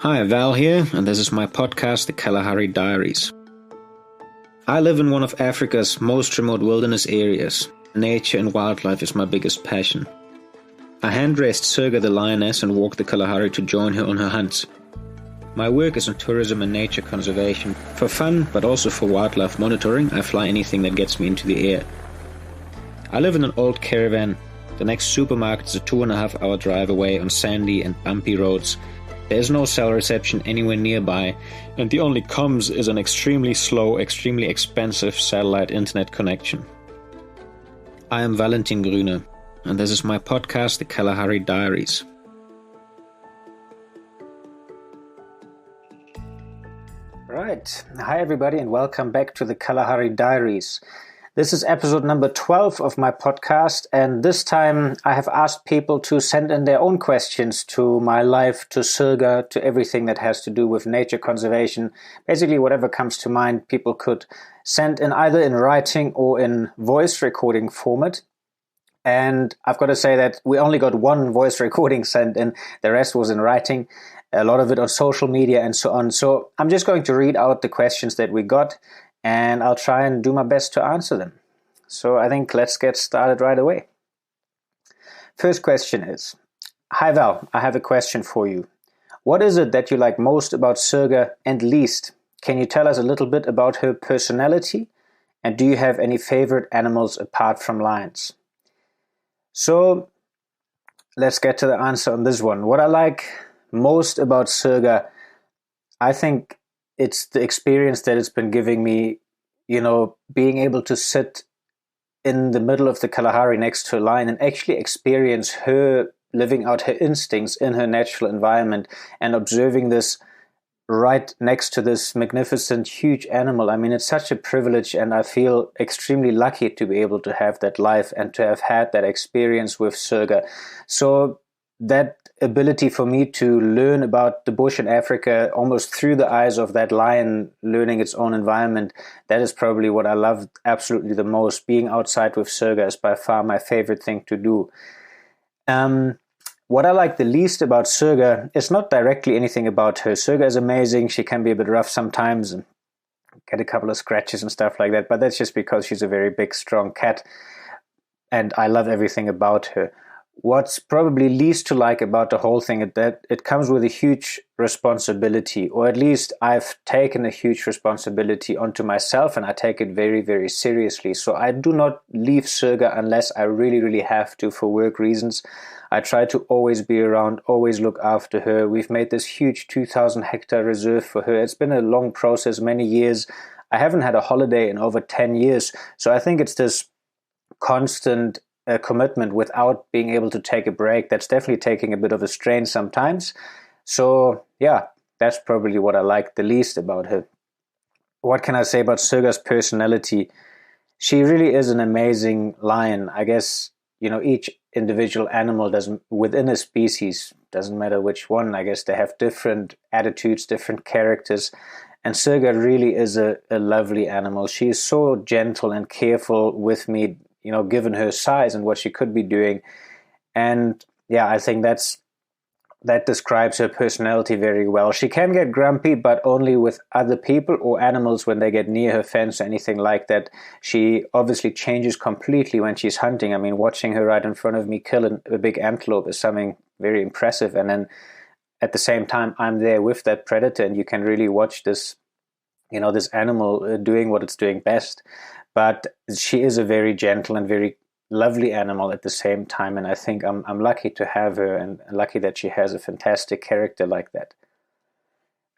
Hi, Val here, and this is my podcast, the Kalahari Diaries. I live in one of Africa's most remote wilderness areas. Nature and wildlife is my biggest passion. I hand-raised Serga the lioness and walked the Kalahari to join her on her hunts. My work is in tourism and nature conservation. For fun, but also for wildlife monitoring, I fly anything that gets me into the air. I live in an old caravan. The next supermarket is a 2.5-hour drive away on sandy and bumpy roads. There is no cell reception anywhere nearby, and the only comms is an extremely slow, extremely expensive satellite internet connection. I am Valentin Grüner, and this is my podcast, the Kalahari Diaries. Right, hi everybody and welcome back to the Kalahari Diaries. This is episode number 12 of my podcast, and this time I have asked people to send in their own questions to my life, to Serga, to everything that has to do with nature conservation. Basically whatever comes to mind, people could send in either in writing or in voice recording format. And I've got to say that we only got one voice recording sent in, the rest was in writing, a lot of it on social media and so on. So I'm just going to read out the questions that we got, and I'll try and do my best to answer them. So I think let's get started right away. First question is, hi Val, I have a question for you. What is it that you like most about Serga and least? Can you tell us a little bit about her personality? And do you have any favorite animals apart from lions? So let's get to the answer on this one. What I like most about Serga, I think it's the experience that it's been giving me, being able to sit in the middle of the Kalahari next to a lion and actually experience her living out her instincts in her natural environment and observing this right next to this magnificent, huge animal. I mean, it's such a privilege, and I feel extremely lucky to be able to have that life and to have had that experience with Serga. So that ability for me to learn about the bush in Africa almost through the eyes of that lion learning its own environment, that is probably what I love absolutely the most. Being outside with Serga is by far my favorite thing to do. What I like the least about Serga is not directly anything about her. Serga is amazing. She can be a bit rough sometimes and get a couple of scratches and stuff like that, but that's just because she's a very big, strong cat, and I love everything about her. What's probably least to like about the whole thing is that it comes with a huge responsibility, or at least I've taken a huge responsibility onto myself, and I take it very, very seriously. So I do not leave Serga unless I really, really have to for work reasons. I try to always be around, always look after her. We've made this huge 2,000-hectare reserve for her. It's been a long process, many years. I haven't had a holiday in over 10 years. So I think it's this constant commitment without being able to take a break that's definitely taking a bit of a strain sometimes. So yeah, that's probably what I like the least about her. What can I say about Serga's personality? She really is an amazing lion. I guess, each individual animal doesn't within a species, doesn't matter which one, I guess they have different attitudes, different characters. And Serga really is a lovely animal. She is so gentle and careful with me, given her size and what she could be doing. And yeah, I think that describes her personality very well. She can get grumpy, but only with other people or animals when they get near her fence or anything like that. She obviously changes completely when she's hunting. I mean, watching her right in front of me kill a big antelope is something very impressive. And then at the same time, I'm there with that predator, and you can really watch this, this animal doing what it's doing best. But she is a very gentle and very lovely animal at the same time, and I think I'm lucky to have her, and lucky that she has a fantastic character like that.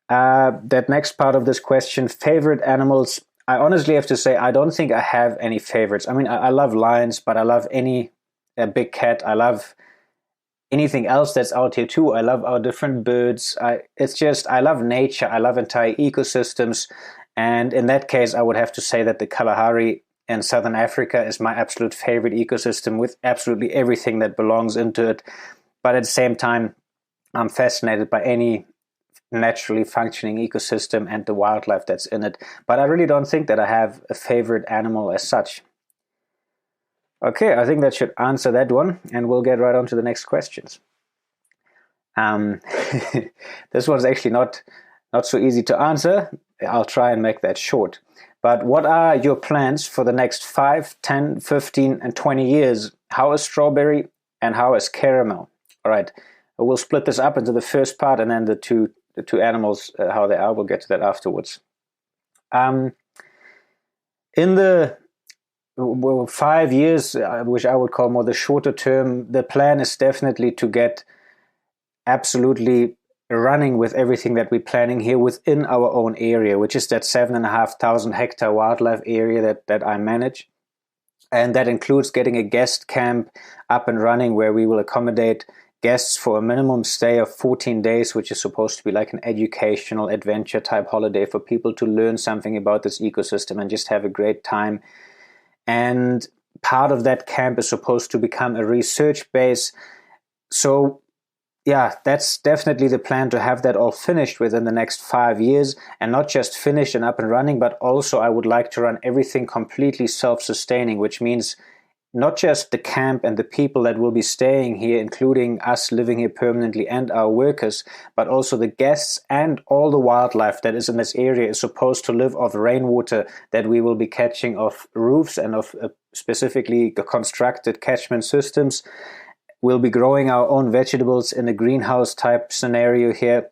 That next part of this question, favorite animals, I honestly have to say I don't think I have any favorites. I mean, I love lions, but I love a big cat. I love anything else that's out here too. I love our different birds. I love nature. I love entire ecosystems. And in that case, I would have to say that the Kalahari in Southern Africa is my absolute favorite ecosystem, with absolutely everything that belongs into it. But at the same time, I'm fascinated by any naturally functioning ecosystem and the wildlife that's in it. But I really don't think that I have a favorite animal as such. Okay, I think that should answer that one, and we'll get right on to the next questions. This one's actually not so easy to answer. I'll try and make that short. But what are your plans for the next 5, 10, 15, and 20 years? How is strawberry and how is caramel? All right, we'll split this up into the first part and then the two animals, how they are. We'll get to that afterwards. In the 5 years, which I would call more the shorter term, the plan is definitely to get absolutely running with everything that we're planning here within our own area, which is that 7,500 hectare wildlife area that I manage. And that includes getting a guest camp up and running where we will accommodate guests for a minimum stay of 14 days, which is supposed to be like an educational adventure type holiday for people to learn something about this ecosystem and just have a great time. And part of that camp is supposed to become a research base. So yeah, that's definitely the plan, to have that all finished within the next 5 years, and not just finished and up and running, but also I would like to run everything completely self-sustaining, which means not just the camp and the people that will be staying here, including us living here permanently and our workers, but also the guests and all the wildlife that is in this area is supposed to live off rainwater that we will be catching off roofs and of specifically constructed catchment systems. We'll be growing our own vegetables in a greenhouse type scenario here.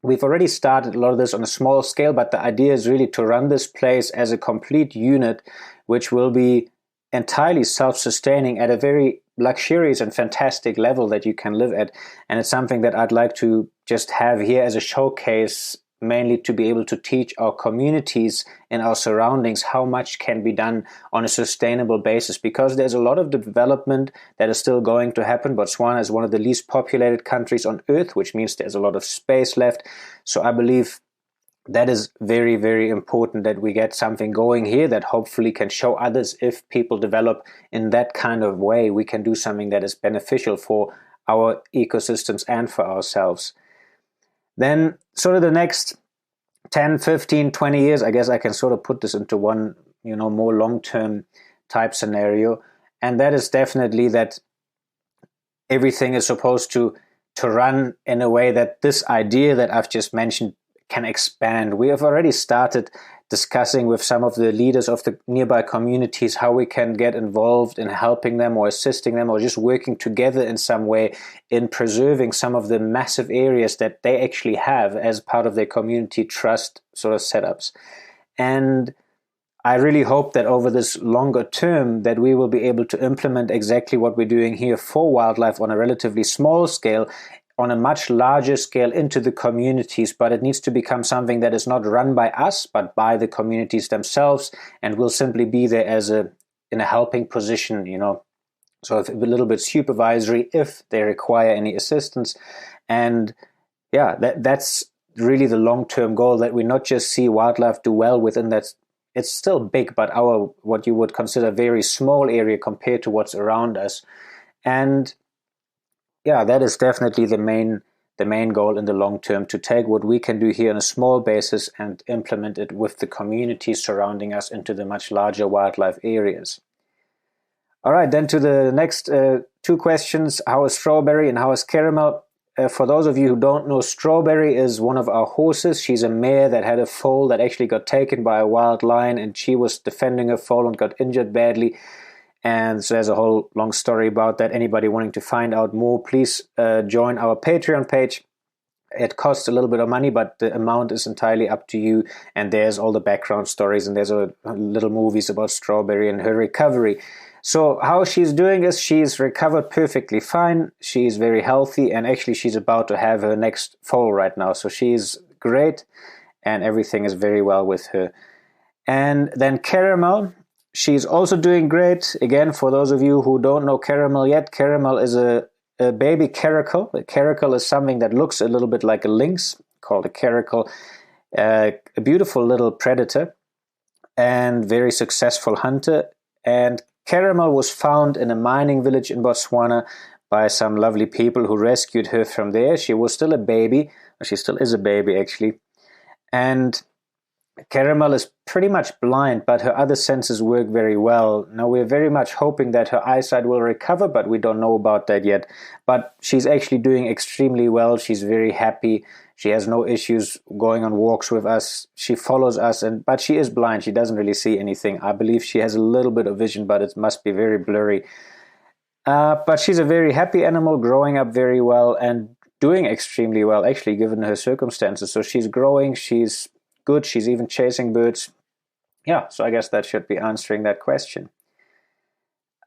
We've already started a lot of this on a small scale, but the idea is really to run this place as a complete unit, which will be entirely self-sustaining at a very luxurious and fantastic level that you can live at. And it's something that I'd like to just have here as a showcase, mainly to be able to teach our communities in our surroundings how much can be done on a sustainable basis, because there's a lot of development that is still going to happen. Botswana is one of the least populated countries on earth, which means there's a lot of space left. So I believe that is very, very important that we get something going here that hopefully can show others. If people develop in that kind of way, we can do something that is beneficial for our ecosystems and for ourselves. Then sort of the next 10, 15, 20 years, I guess I can sort of put this into one, more long-term type scenario. And that is definitely that everything is supposed to run in a way that this idea that I've just mentioned can expand. We have already started discussing with some of the leaders of the nearby communities how we can get involved in helping them or assisting them or just working together in some way in preserving some of the massive areas that they actually have as part of their community trust sort of setups. And I really hope that over this longer term that we will be able to implement exactly what we're doing here for wildlife on a relatively small scale, on a much larger scale into the communities, but it needs to become something that is not run by us, but by the communities themselves, and will simply be there as in a helping position, so a little bit supervisory if they require any assistance. And yeah, that's really the long-term goal, that we not just see wildlife do well within that. It's still big, but our, what you would consider very small area compared to what's around us. And yeah, that is definitely the main goal in the long term, to take what we can do here on a small basis and implement it with the communities surrounding us into the much larger wildlife areas. All right, then to the next two questions. How is strawberry and how is caramel? For those of you who don't know, strawberry is one of our horses. She's a mare that had a foal that actually got taken by a wild lion, and she was defending her foal and got injured badly. And so there's a whole long story about that. Anybody wanting to find out more, please join our Patreon page. It costs a little bit of money, but the amount is entirely up to you. And there's all the background stories, and there's a little movies about Strawberry and her recovery. So how she's doing is she's recovered perfectly fine. She's very healthy, and actually she's about to have her next foal right now. So she's great, and everything is very well with her. And then Caramel. She's also doing great. Again, for those of you who don't know Caramel yet, Caramel is a baby caracal. A caracal is something that looks a little bit like a lynx, called a caracal. A beautiful little predator and very successful hunter. And Caramel was found in a mining village in Botswana by some lovely people who rescued her from there. She was still a baby. She still is a baby, actually. And Caramel is pretty much blind, but her other senses work very well. Now, we're very much hoping that her eyesight will recover, but we don't know about that yet. But she's actually doing extremely well. She's very happy. She has no issues going on walks with us. She follows us, but she is blind. She doesn't really see anything. I believe she has a little bit of vision, but it must be very blurry. But she's a very happy animal, growing up very well and doing extremely well, actually, given her circumstances. So she's growing, she's good, she's even chasing birds. Yeah, so I guess that should be answering that question.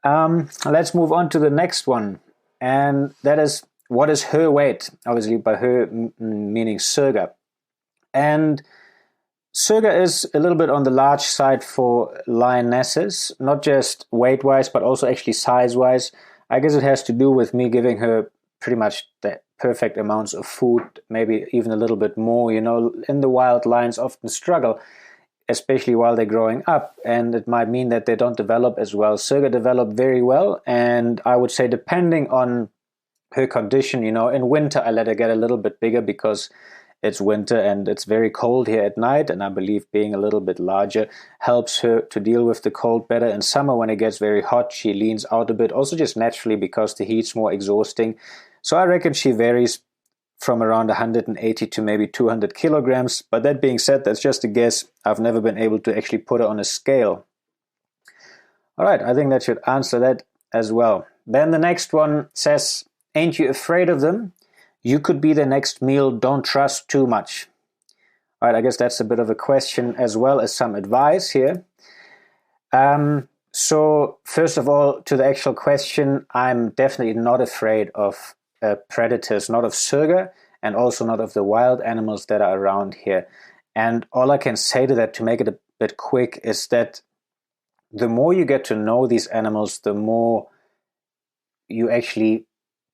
Let's move on to the next one. And that is, what is her weight? Obviously, by her meaning Serga. And Serga is a little bit on the large side for lionesses, not just weight-wise, but also actually size-wise. I guess it has to do with me giving her pretty much the perfect amounts of food, maybe even a little bit more. You know, in the wild, lions often struggle, especially while they're growing up, and it might mean that they don't develop as well. Serga developed very well, and I would say depending on her condition, you know, in winter I let her get a little bit bigger because it's winter and it's very cold here at night, and I believe being a little bit larger helps her to deal with the cold better. In summer, when it gets very hot, she leans out a bit, also just naturally because the heat's more exhausting. So I reckon she varies from around 180 to maybe 200 kilograms. But that being said, that's just a guess. I've never been able to actually put her on a scale. All right, I think that should answer that as well. Then the next one says, ain't you afraid of them? You could be the next meal, don't trust too much. All right, I guess that's a bit of a question as well as some advice here. So first of all, to the actual question, I'm definitely not afraid of predators, not of Serga, and also not of the wild animals that are around here. And all I can say to that, to make it a bit quick, is that the more you get to know these animals, the more you actually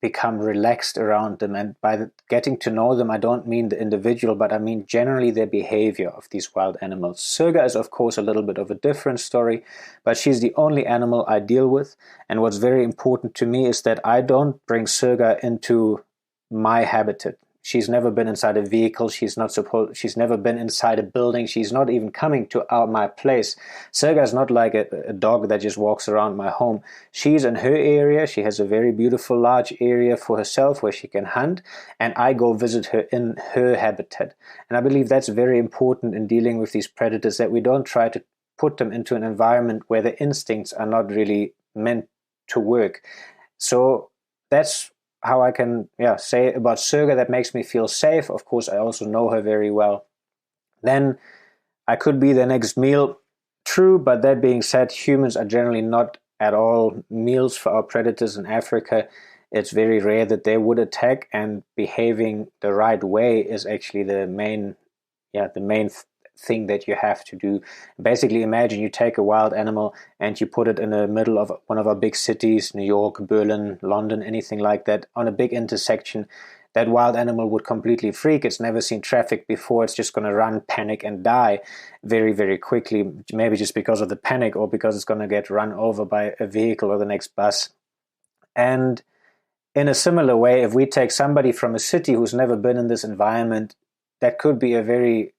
become relaxed around them. And by getting to know them, I don't mean the individual, but I mean generally their behavior of these wild animals. Serga is, of course, a little bit of a different story, but she's the only animal I deal with. And what's very important to me is that I don't bring Serga into my habitat. She's never been inside a vehicle. She's never been inside a building. She's not even coming to my place. Serga is not like a dog that just walks around my home. She's in her area. She has a very beautiful large area for herself where she can hunt, and I go visit her in her habitat. And I believe that's very important in dealing with these predators, that we don't try to put them into an environment where their instincts are not really meant to work. So that's how I can say about Serga. That makes me feel safe. Of course, I also know her very well. Then I could be the next meal. True, but that being said, humans are generally not at all meals for our predators in Africa. It's very rare that they would attack, and behaving the right way is actually the main thing that you have to do. Basically, imagine you take a wild animal and you put it in the middle of one of our big cities, New York, Berlin, London, anything like that, on a big intersection. That wild animal would completely freak. It's never seen traffic before. It's just going to run, panic, and die very, very quickly, maybe just because of the panic or because it's going to get run over by a vehicle or the next bus. And in a similar way, if we take somebody from a city who's never been in this environment, that could be a very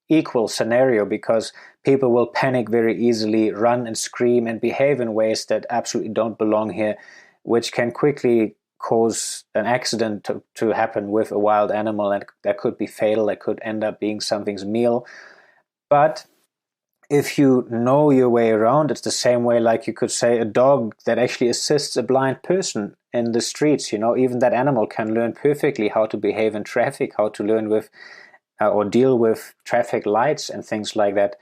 equal scenario, because people will panic very easily, run and scream and behave in ways that absolutely don't belong here, which can quickly cause an accident to happen with a wild animal, and that could be fatal. That could end up being something's meal. But if you know your way around, it's the same way like you could say a dog that actually assists a blind person in the streets. You know, even that animal can learn perfectly how to behave in traffic, how to learn with or deal with traffic lights and things like that.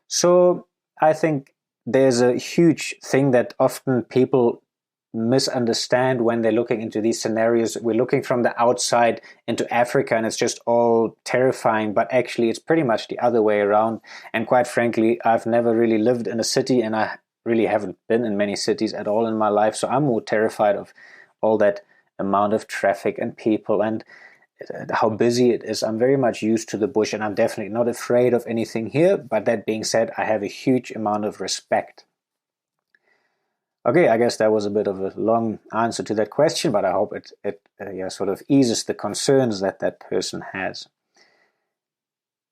So I think there's a huge thing that often people misunderstand when they're looking into these scenarios. We're looking from the outside into Africa and it's just all terrifying, but actually it's pretty much the other way around. And quite frankly, I've never really lived in a city, and I really haven't been in many cities at all in my life. So I'm more terrified of all that amount of traffic and people and how busy it is. I'm very much used to the bush, and I'm definitely not afraid of anything here. But that being said, I have a huge amount of respect. Okay, I guess that was a bit of a long answer to that question, but I hope it sort of eases the concerns that that person has.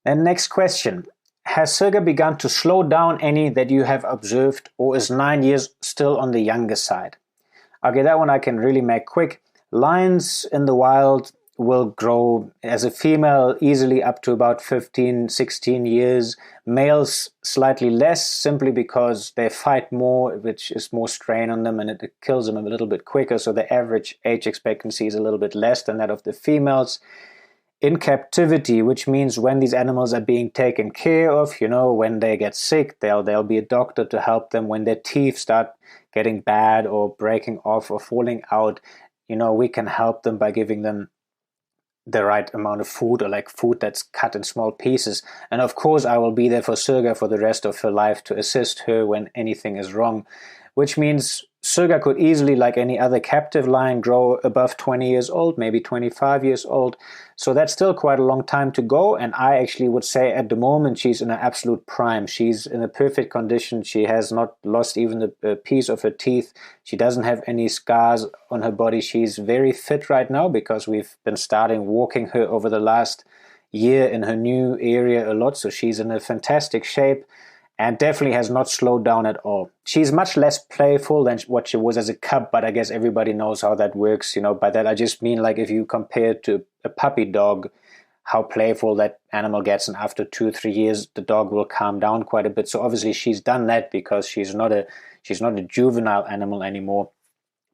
And next question. has Serga begun to slow down any that you have observed, or is 9 years still on the younger side? Okay, that one I can really make quick. Lions in the wild will grow as a female easily up to about 15, 16 years. Males slightly less, simply because they fight more, which is more strain on them, and it kills them a little bit quicker. So the average age expectancy is a little bit less than that of the females. In captivity, which means when these animals are being taken care of, when they get sick, there'll be a doctor to help them. When their teeth start getting bad or breaking off or falling out, we can help them by giving them the right amount of food, or like food that's cut in small pieces. And of course, I will be there for Serga for the rest of her life to assist her when anything is wrong, which means Serga could easily, like any other captive lion, grow above 20 years old, maybe 25 years old. So that's still quite a long time to go. And I actually would say at the moment she's in an absolute prime. She's in a perfect condition. She has not lost even a piece of her teeth. She doesn't have any scars on her body. She's very fit right now because we've been starting walking her over the last year in her new area a lot. So she's in a fantastic shape, and definitely has not slowed down at all. She's much less playful than what she was as a cub, but I guess everybody knows how that works. By that I just mean, like, if you compare it to a puppy dog, how playful that animal gets, and after 2 or 3 years, the dog will calm down quite a bit. So obviously she's done that because she's not a juvenile animal anymore.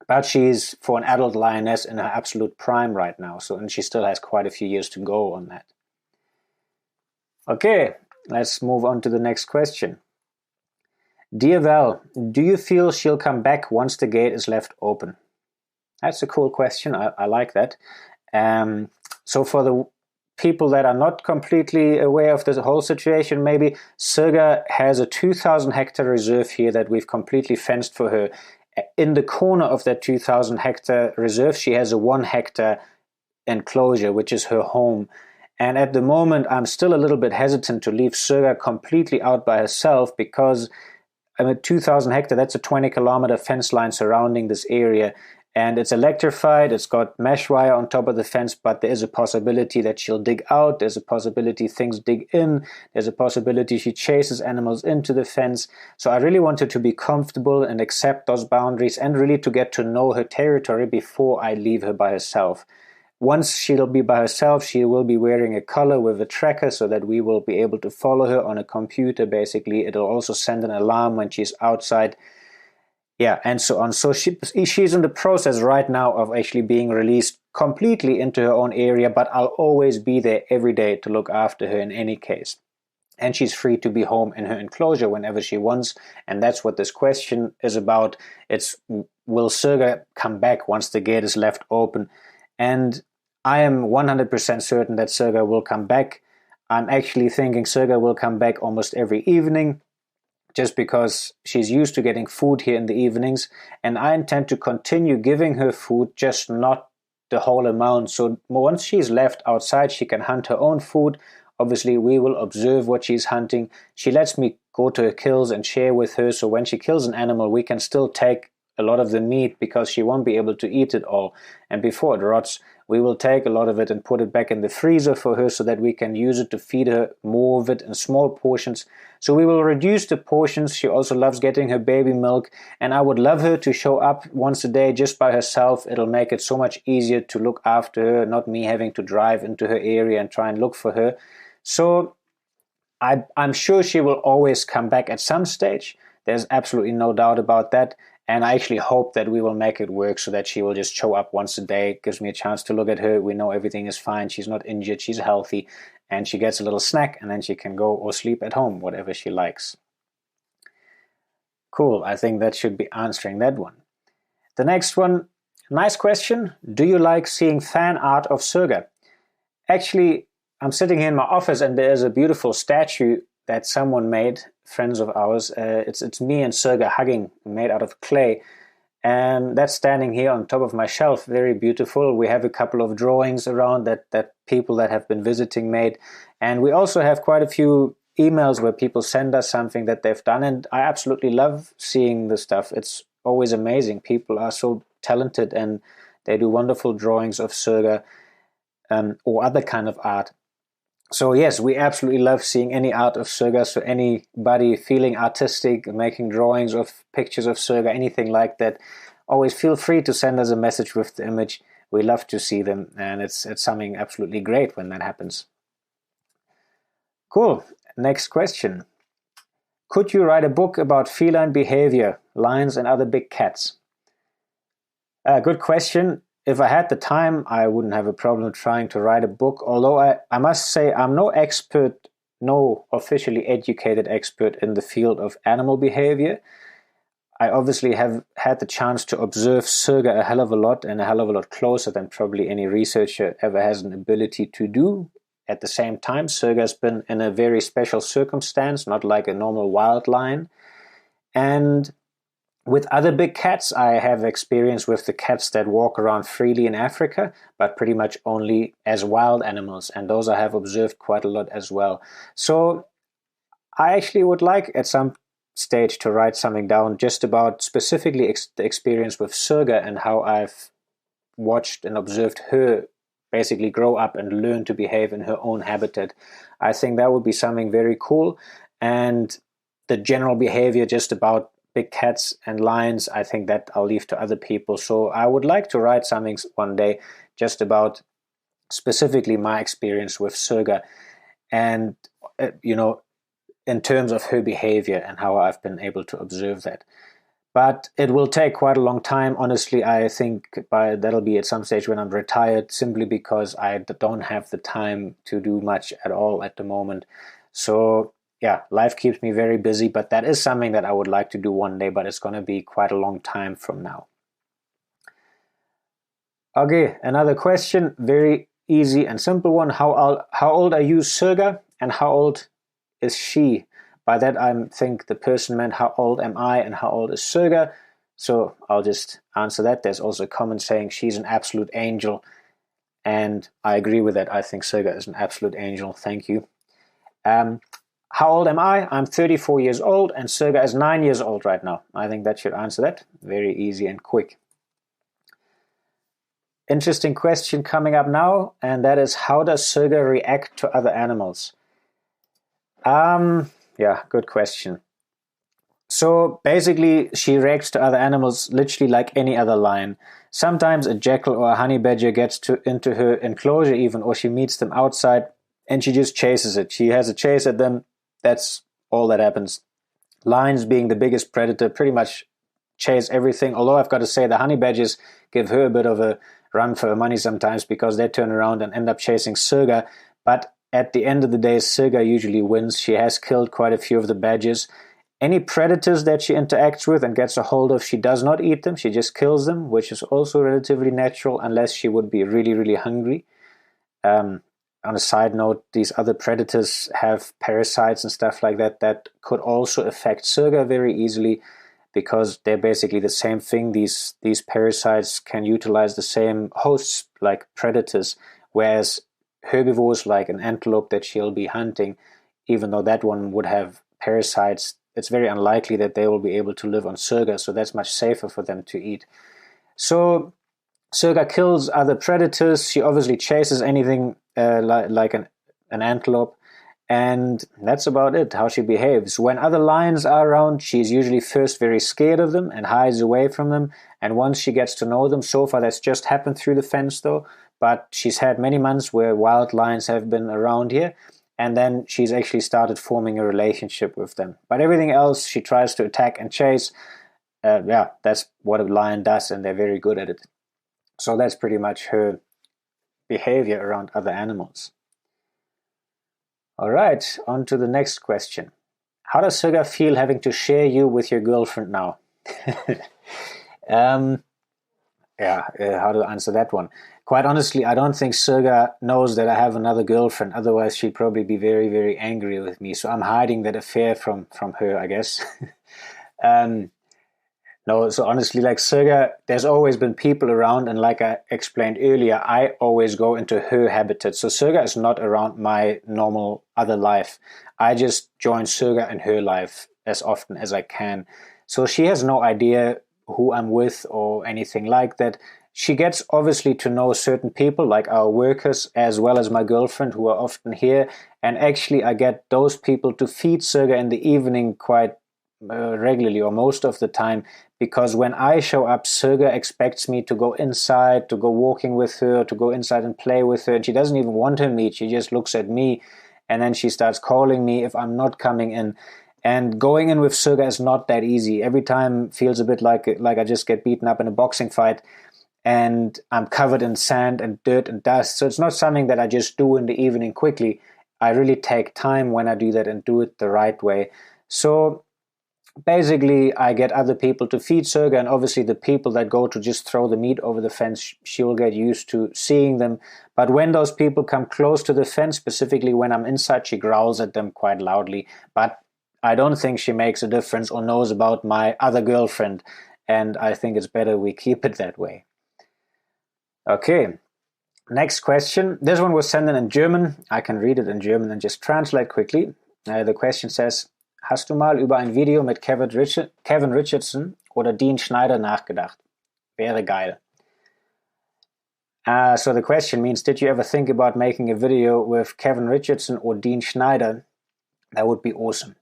But she's, for an adult lioness, in her absolute prime right now. And she still has quite a few years to go on that. Okay. Let's move on to the next question. Dear Val, do you feel she'll come back once the gate is left open? That's a cool question. I like that. So for the people that are not completely aware of the whole situation, maybe Serga has a 2,000 hectare reserve here that we've completely fenced for her. In the corner of that 2,000 hectare reserve, she has a 1 hectare enclosure, which is her home. And at the moment, I'm still a little bit hesitant to leave Serga completely out by herself, because 2,000 hectare, that's a 20-kilometer fence line surrounding this area. And it's electrified, it's got mesh wire on top of the fence, but there is a possibility that she'll dig out, there's a possibility things dig in, there's a possibility she chases animals into the fence. So I really want her to be comfortable and accept those boundaries, and really to get to know her territory before I leave her by herself. Once she'll be by herself, she will be wearing a collar with a tracker so that we will be able to follow her on a computer, basically. It'll also send an alarm when she's outside. Yeah, and so on. So she's in the process right now of actually being released completely into her own area, but I'll always be there every day to look after her in any case. And she's free to be home in her enclosure whenever she wants. And that's what this question is about. It's, will Serga come back once the gate is left open? And I am 100% certain that Serga will come back. I'm actually thinking Serga will come back almost every evening, just because she's used to getting food here in the evenings. And I intend to continue giving her food, just not the whole amount. So once she's left outside, she can hunt her own food. Obviously, we will observe what she's hunting. She lets me go to her kills and share with her. So when she kills an animal, we can still take a lot of the meat, because she won't be able to eat it all. And before it rots, we will take a lot of it and put it back in the freezer for her so that we can use it to feed her more of it in small portions. So we will reduce the portions. She also loves getting her baby milk, and I would love her to show up once a day just by herself. It'll make it so much easier to look after her, not me having to drive into her area and try and look for her. So I'm sure she will always come back at some stage. There's absolutely no doubt about that. And I actually hope that we will make it work so that she will just show up once a day. It gives me a chance to look at her. We know everything is fine. She's not injured. She's healthy. And she gets a little snack, and then she can go or sleep at home, whatever she likes. Cool. I think that should be answering that one. The next one, nice question. Do you like seeing fan art of Serga? Actually, I'm sitting here in my office, and there's a beautiful statue that someone made, friends of ours. It's me and Serga hugging, made out of clay. And that's standing here on top of my shelf, very beautiful. We have a couple of drawings around that people that have been visiting made. And we also have quite a few emails where people send us something that they've done. And I absolutely love seeing the stuff. It's always amazing. People are so talented, and they do wonderful drawings of Serga or other kind of art. So yes, we absolutely love seeing any art of Serga. So anybody feeling artistic, making drawings of pictures of Serga, anything like that, always feel free to send us a message with the image. We love to see them, and it's something absolutely great when that happens. Cool. Next question. Could you write a book about feline behavior, lions and other big cats? Good question. If I had the time, I wouldn't have a problem trying to write a book, although I must say I'm no expert, no officially educated expert in the field of animal behavior. I obviously have had the chance to observe Serga a hell of a lot, and a hell of a lot closer than probably any researcher ever has an ability to do. At the same time, Serga has been in a very special circumstance, not like a normal wild lion. And with other big cats, I have experience with the cats that walk around freely in Africa, but pretty much only as wild animals, and those I have observed quite a lot as well. So I actually would like at some stage to write something down just about specifically the experience with Serga and how I've watched and observed her basically grow up and learn to behave in her own habitat. I think that would be something very cool. And the general behavior just about big cats and lions, I think that I'll leave to other people. So I would like to write something one day just about specifically my experience with Serga and, in terms of her behavior and how I've been able to observe that. But it will take quite a long time. Honestly, I think that'll be at some stage when I'm retired, simply because I don't have the time to do much at all at the moment. So yeah, life keeps me very busy, but that is something that I would like to do one day, but it's going to be quite a long time from now. Okay, another question, very easy and simple one. How old are you, Serga, and how old is she? By that I think the person meant how old am I and how old is Serga. So I'll just answer that. There's also a comment saying she's an absolute angel, and I agree with that. I think Serga is an absolute angel. Thank you. How old am I? I'm 34 years old, and Serga is 9 years old right now. I think that should answer that. Very easy and quick. Interesting question coming up now, and that is, how does Serga react to other animals? Yeah, good question. So basically, she reacts to other animals literally like any other lion. Sometimes a jackal or a honey badger gets into her enclosure even, or she meets them outside, and she just chases it. She has a chase at them. That's all that happens. Lions, being the biggest predator, pretty much chase everything. Although I've got to say the honey badgers give her a bit of a run for her money sometimes, because they turn around and end up chasing Serga. But at the end of the day, Serga usually wins. She has killed quite a few of the badgers. Any predators that she interacts with and gets a hold of, she does not eat them. She just kills them, which is also relatively natural, unless she would be really, really hungry. On a side note, these other predators have parasites and stuff like that that could also affect Serga very easily, because they're basically the same thing. These parasites can utilize the same hosts like predators, whereas herbivores like an antelope that she'll be hunting, even though that one would have parasites, it's very unlikely that they will be able to live on Serga, so that's much safer for them to eat. So Serga kills other predators. She obviously chases anything like an antelope, and that's about it, how she behaves. When other lions are around, she's usually first very scared of them and hides away from them. And once she gets to know them, so far that's just happened through the fence though, but she's had many months where wild lions have been around here, and then she's actually started forming a relationship with them. But everything else, she tries to attack and chase. Yeah, that's what a lion does, and they're very good at it. So that's pretty much her behavior around other animals. All right, on to the next question. How does Serga feel having to share you with your girlfriend now? How to answer that one? Quite honestly, I don't think Serga knows that I have another girlfriend. Otherwise, she'd probably be very, very angry with me. So I'm hiding that affair from her, I guess. No, so honestly, like Serga, there's always been people around, and like I explained earlier, I always go into her habitat. So Serga is not around my normal other life. I just join Serga in her life as often as I can. So she has no idea who I'm with or anything like that. she gets obviously to know certain people, like our workers, as well as my girlfriend, who are often here. And actually, I get those people to feed Serga in the evening quite regularly, or most of the time, because when I show up, Serga expects me to go inside, to go walking with her, to go inside and play with her. And she doesn't even want her meat. She just looks at me, and then she starts calling me if I'm not coming in. And going in with Serga is not that easy. Every time feels a bit like I just get beaten up in a boxing fight, and I'm covered in sand and dirt and dust. So it's not something that I just do in the evening quickly. I really take time when I do that and do it the right way. So basically, I get other people to feed Serga, and obviously the people that go to just throw the meat over the fence, she will get used to seeing them. But when those people come close to the fence, specifically when I'm inside, she growls at them quite loudly. But I don't think she makes a difference or knows about my other girlfriend, and I think it's better we keep it that way. Okay, next question. This one was sent in German. I can read it in German and just translate quickly. The question says, hast du mal über ein Video mit Kevin Richardson oder Dean Schneider nachgedacht? Wäre geil. So the question means, did you ever think about making a video with Kevin Richardson or Dean Schneider? That would be awesome.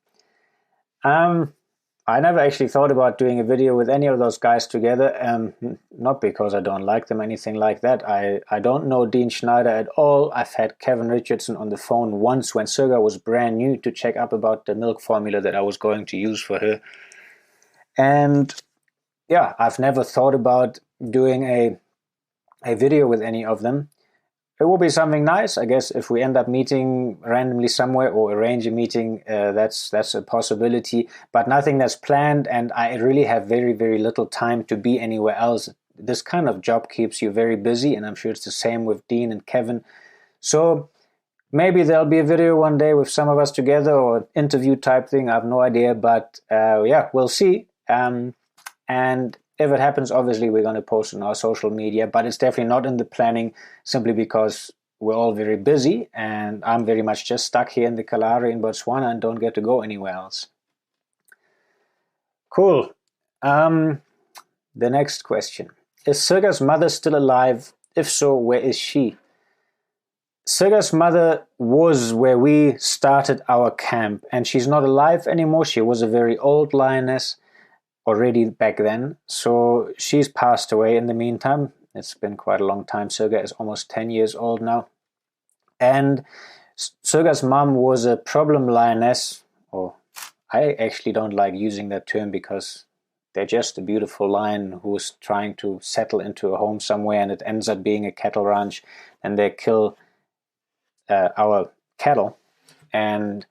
I never actually thought about doing a video with any of those guys together, not because I don't like them, anything like that. I don't know Dean Schneider at all. I've had Kevin Richardson on the phone once when Serga was brand new to check up about the milk formula that I was going to use for her. And yeah, I've never thought about doing a video with any of them. It will be something nice, I guess, if we end up meeting randomly somewhere or arrange a meeting. That's a possibility, but nothing that's planned, and I really have very, very little time to be anywhere else. This kind of job keeps you very busy, and I'm sure it's the same with Dean and Kevin. So maybe there'll be a video one day with some of us together, or an interview type thing. I have no idea, but yeah, we'll see. And if it happens, obviously we're going to post on our social media, but it's definitely not in the planning, simply because we're all very busy and I'm very much just stuck here in the Kalahari in Botswana and don't get to go anywhere else. Cool. The next question. Is Serga's mother still alive? If so, where is she? Serga's mother was where we started our camp, and she's not alive anymore. She was a very old lioness already back then, so she's passed away in the meantime. It's been quite a long time. Serga is almost 10 years old now. And Serga's mom was a problem lioness, or I actually don't like using that term because they're just a beautiful lion who's trying to settle into a home somewhere, and it ends up being a cattle ranch, and they kill our cattle and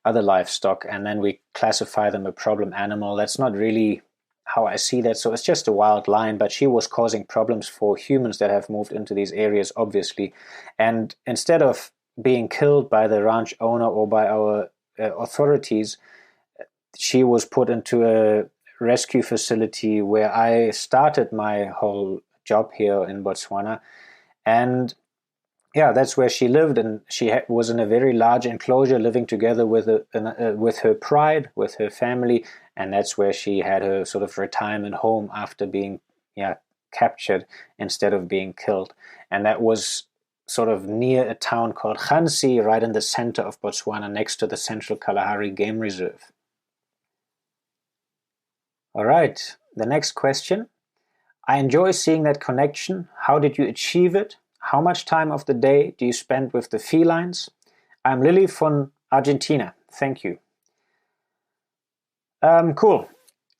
other livestock, and then we classify them a problem animal. That's not really how I see that. So it's just a wild lion, but she was causing problems for humans that have moved into these areas, obviously. And instead of being killed by the ranch owner or by our authorities, she was put into a rescue facility where I started my whole job here in Botswana. And yeah, that's where she lived, and she was in a very large enclosure, living together with her pride, with her family, and that's where she had her sort of retirement home after being captured instead of being killed. And that was sort of near a town called Khansi, right in the center of Botswana, next to the Central Kalahari Game Reserve. All right, the next question. I enjoy seeing that connection. How did you achieve it? How much time of the day do you spend with the felines? I'm Lily from Argentina. Thank you. Cool.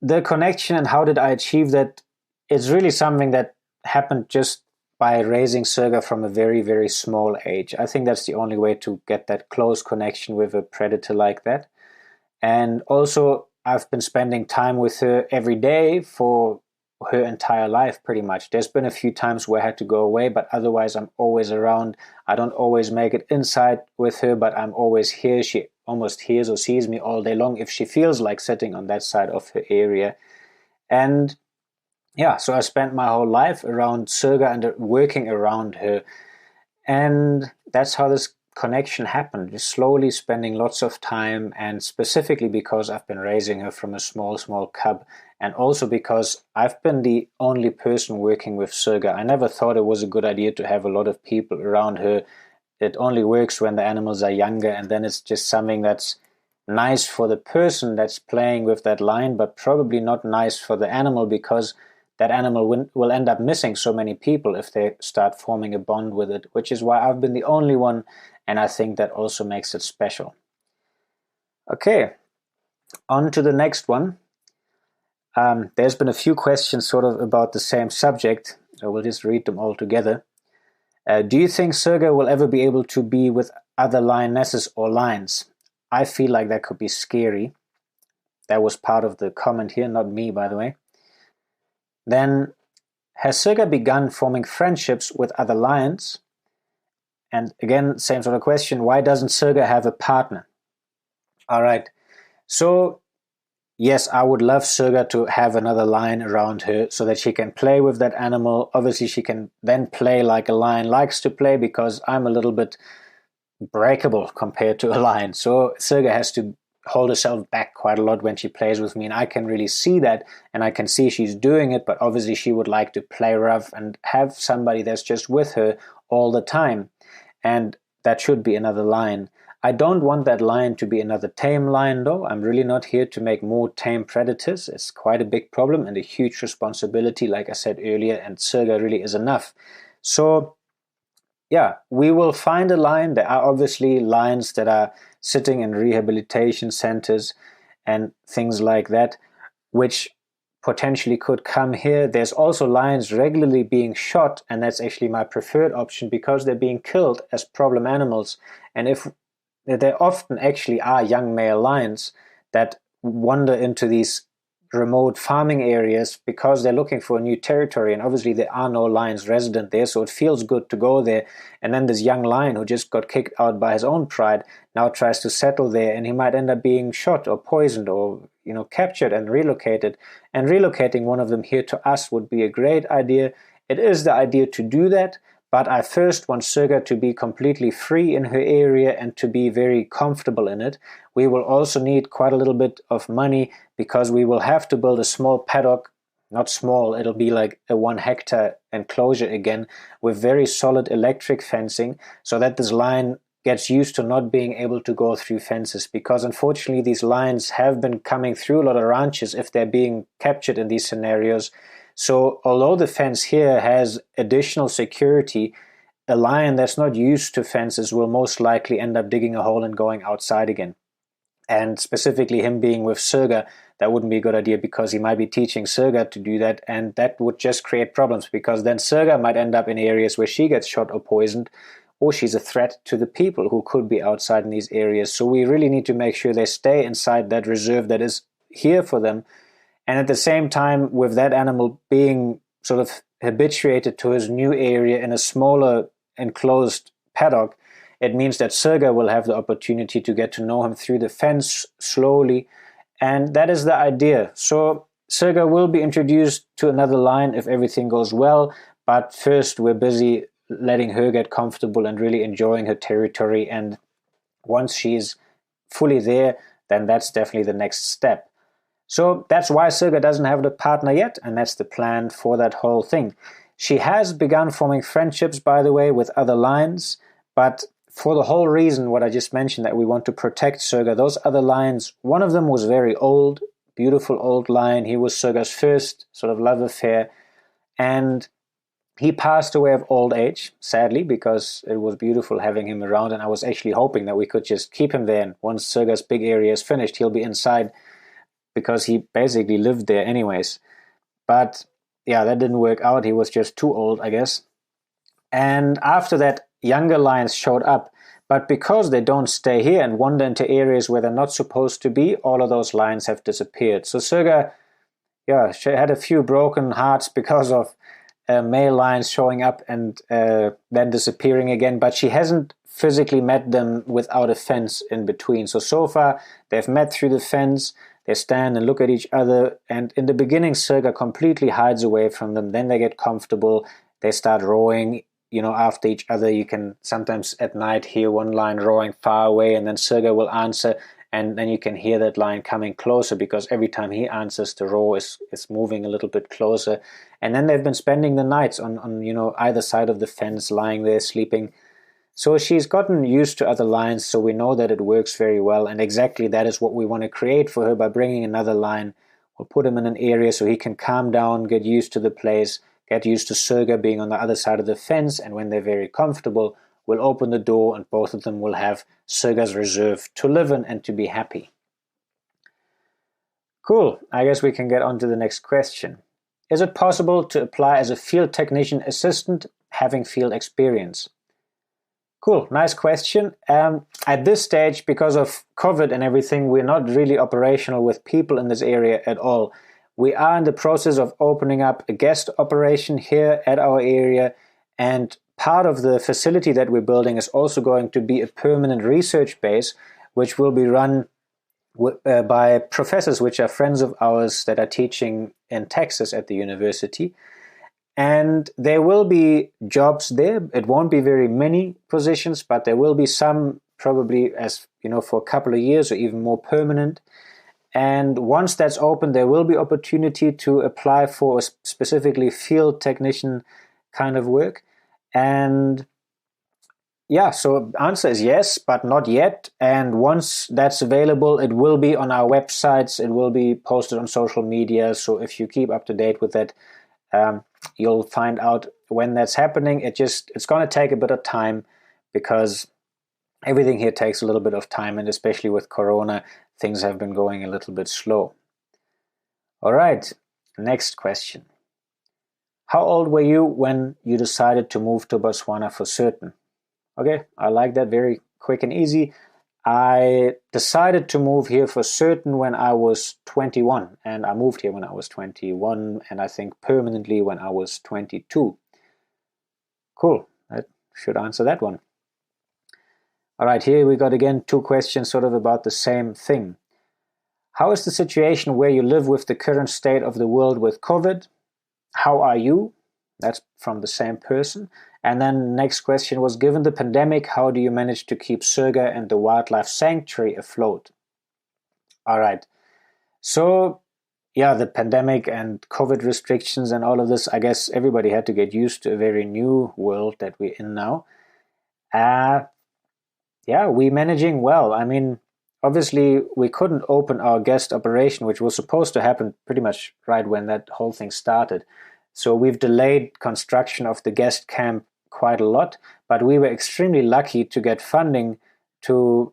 The connection and how did I achieve that? It's really something that happened just by raising Serga from a very, very small age. I think that's the only way to get that close connection with a predator like that. And also, I've been spending time with her every day for her entire life, pretty much. There's been a few times where I had to go away, but otherwise I'm always around. I don't always make it inside with her, but I'm always here. She almost hears or sees me all day long if she feels like sitting on that side of her area. And yeah, so I spent my whole life around Serga and working around her. And that's how this connection happened, just slowly spending lots of time, and specifically because I've been raising her from a small cub, and also because I've been the only person working with Serga. I never thought it was a good idea to have a lot of people around her. It only works when the animals are younger, and then it's just something that's nice for the person that's playing with that line, but probably not nice for the animal, because that animal will end up missing so many people if they start forming a bond with it, which is why I've been the only one, and I think that also makes it special. Okay, on to the next one. There's been a few questions sort of about the same subject. I will just read them all together. Do you think Serga will ever be able to be with other lionesses or lions? I feel like that could be scary. That was part of the comment here, not me, by the way. Then, has Serga begun forming friendships with other lions? And again, same sort of question, why doesn't Serga have a partner? All right, so yes, I would love Serga to have another lion around her so that she can play with that animal. Obviously, she can then play like a lion likes to play, because I'm a little bit breakable compared to a lion. So Serga has to hold herself back quite a lot when she plays with me, and I can really see that, and I can see she's doing it, but obviously she would like to play rough and have somebody that's just with her all the time, and that should be another lion. I don't want that lion to be another tame lion, though. I'm really not here to make more tame predators. It's quite a big problem and a huge responsibility, like I said earlier, and Serga really is enough. So yeah, we will find a lion. There are obviously lions that are sitting in rehabilitation centers and things like that, which potentially could come here. There's also lions regularly being shot, and that's actually my preferred option, because they're being killed as problem animals. And if there often actually are young male lions that wander into these remote farming areas because they're looking for a new territory, and obviously there are no lions resident there, so it feels good to go there. And then this young lion who just got kicked out by his own pride now tries to settle there, and he might end up being shot or poisoned or captured and relocated. And relocating one of them here to us would be a great idea. It is the idea to do that, but I first want Serga to be completely free in her area and to be very comfortable in it. We will also need quite a little bit of money, because we will have to build a small paddock. Not small, it'll be like a 1 hectare enclosure again, with very solid electric fencing, so that this lion gets used to not being able to go through fences, because unfortunately these lions have been coming through a lot of ranches if they're being captured in these scenarios. So although the fence here has additional security, a lion that's not used to fences will most likely end up digging a hole and going outside again. And specifically him being with Serga, that wouldn't be a good idea, because he might be teaching Serga to do that, and that would just create problems, because then Serga might end up in areas where she gets shot or poisoned, or she's a threat to the people who could be outside in these areas. So we really need to make sure they stay inside that reserve that is here for them. And at the same time, with that animal being sort of habituated to his new area in a smaller enclosed paddock, it means that Serga will have the opportunity to get to know him through the fence slowly. And that is the idea. So Serga will be introduced to another lion if everything goes well. But first, we're busy letting her get comfortable and really enjoying her territory. And once she's fully there, then that's definitely the next step. So that's why Serga doesn't have the partner yet, and that's the plan for that whole thing. She has begun forming friendships, by the way, with other lions, but for the whole reason what I just mentioned, that we want to protect Serga, those other lions, one of them was very old, beautiful old lion. He was Serga's first sort of love affair, and he passed away of old age, sadly, because it was beautiful having him around, and I was actually hoping that we could just keep him there, and once Serga's big area is finished, he'll be inside, because he basically lived there anyways. But yeah, that didn't work out. He was just too old, I guess. And after that, younger lions showed up. But because they don't stay here and wander into areas where they're not supposed to be, all of those lions have disappeared. So Serga, she had a few broken hearts because of male lions showing up and then disappearing again. But she hasn't physically met them without a fence in between. So far, they've met through the fence. They stand and look at each other, and in the beginning Serga completely hides away from them. Then they get comfortable, they start rowing after each other. You can sometimes at night hear one lion roaring far away, and then Serga will answer, and then you can hear that lion coming closer, because every time he answers, the roar is moving a little bit closer. And then they've been spending the nights on either side of the fence, lying there sleeping. So she's gotten used to other lions, so we know that it works very well, and exactly that is what we want to create for her by bringing another lion. We'll put him in an area so he can calm down, get used to the place, get used to Serga being on the other side of the fence, and when they're very comfortable, we'll open the door and both of them will have Serga's reserve to live in and to be happy. Cool, I guess we can get on to the next question. Is it possible to apply as a field technician assistant having field experience? Cool, nice question. At this stage, because of COVID and everything, we're not really operational with people in this area at all. We are in the process of opening up a guest operation here at our area, and part of the facility that we're building is also going to be a permanent research base, which will be run by professors which are friends of ours that are teaching in Texas at the university. And there will be jobs there. It won't be very many positions, but there will be some, probably for a couple of years or even more permanent. And once that's open, there will be opportunity to apply for a specifically field technician kind of work. And so answer is yes, but not yet. And once that's available, it will be on our websites. It will be posted on social media. So if you keep up to date with that, you'll find out when that's happening. It's going to take a bit of time, because everything here takes a little bit of time, and especially with Corona, things have been going a little bit slow. All right, next question. How old were you when you decided to move to Botswana for certain? Okay, I like that, very quick and easy. I decided to move here for certain when I was 21, and I moved here when I was 21, and I think permanently when I was 22. Cool, that should answer that one. All right, here we got again two questions sort of about the same thing. How is the situation where you live with the current state of the world with COVID? How are you? That's from the same person. And then next question was, given the pandemic, how do you manage to keep Serga and the wildlife sanctuary afloat? All right. So, the pandemic and COVID restrictions and all of this, I guess everybody had to get used to a very new world that we're in now. We're managing well. I mean, obviously, we couldn't open our guest operation, which was supposed to happen pretty much right when that whole thing started. So we've delayed construction of the guest camp quite a lot, but we were extremely lucky to get funding to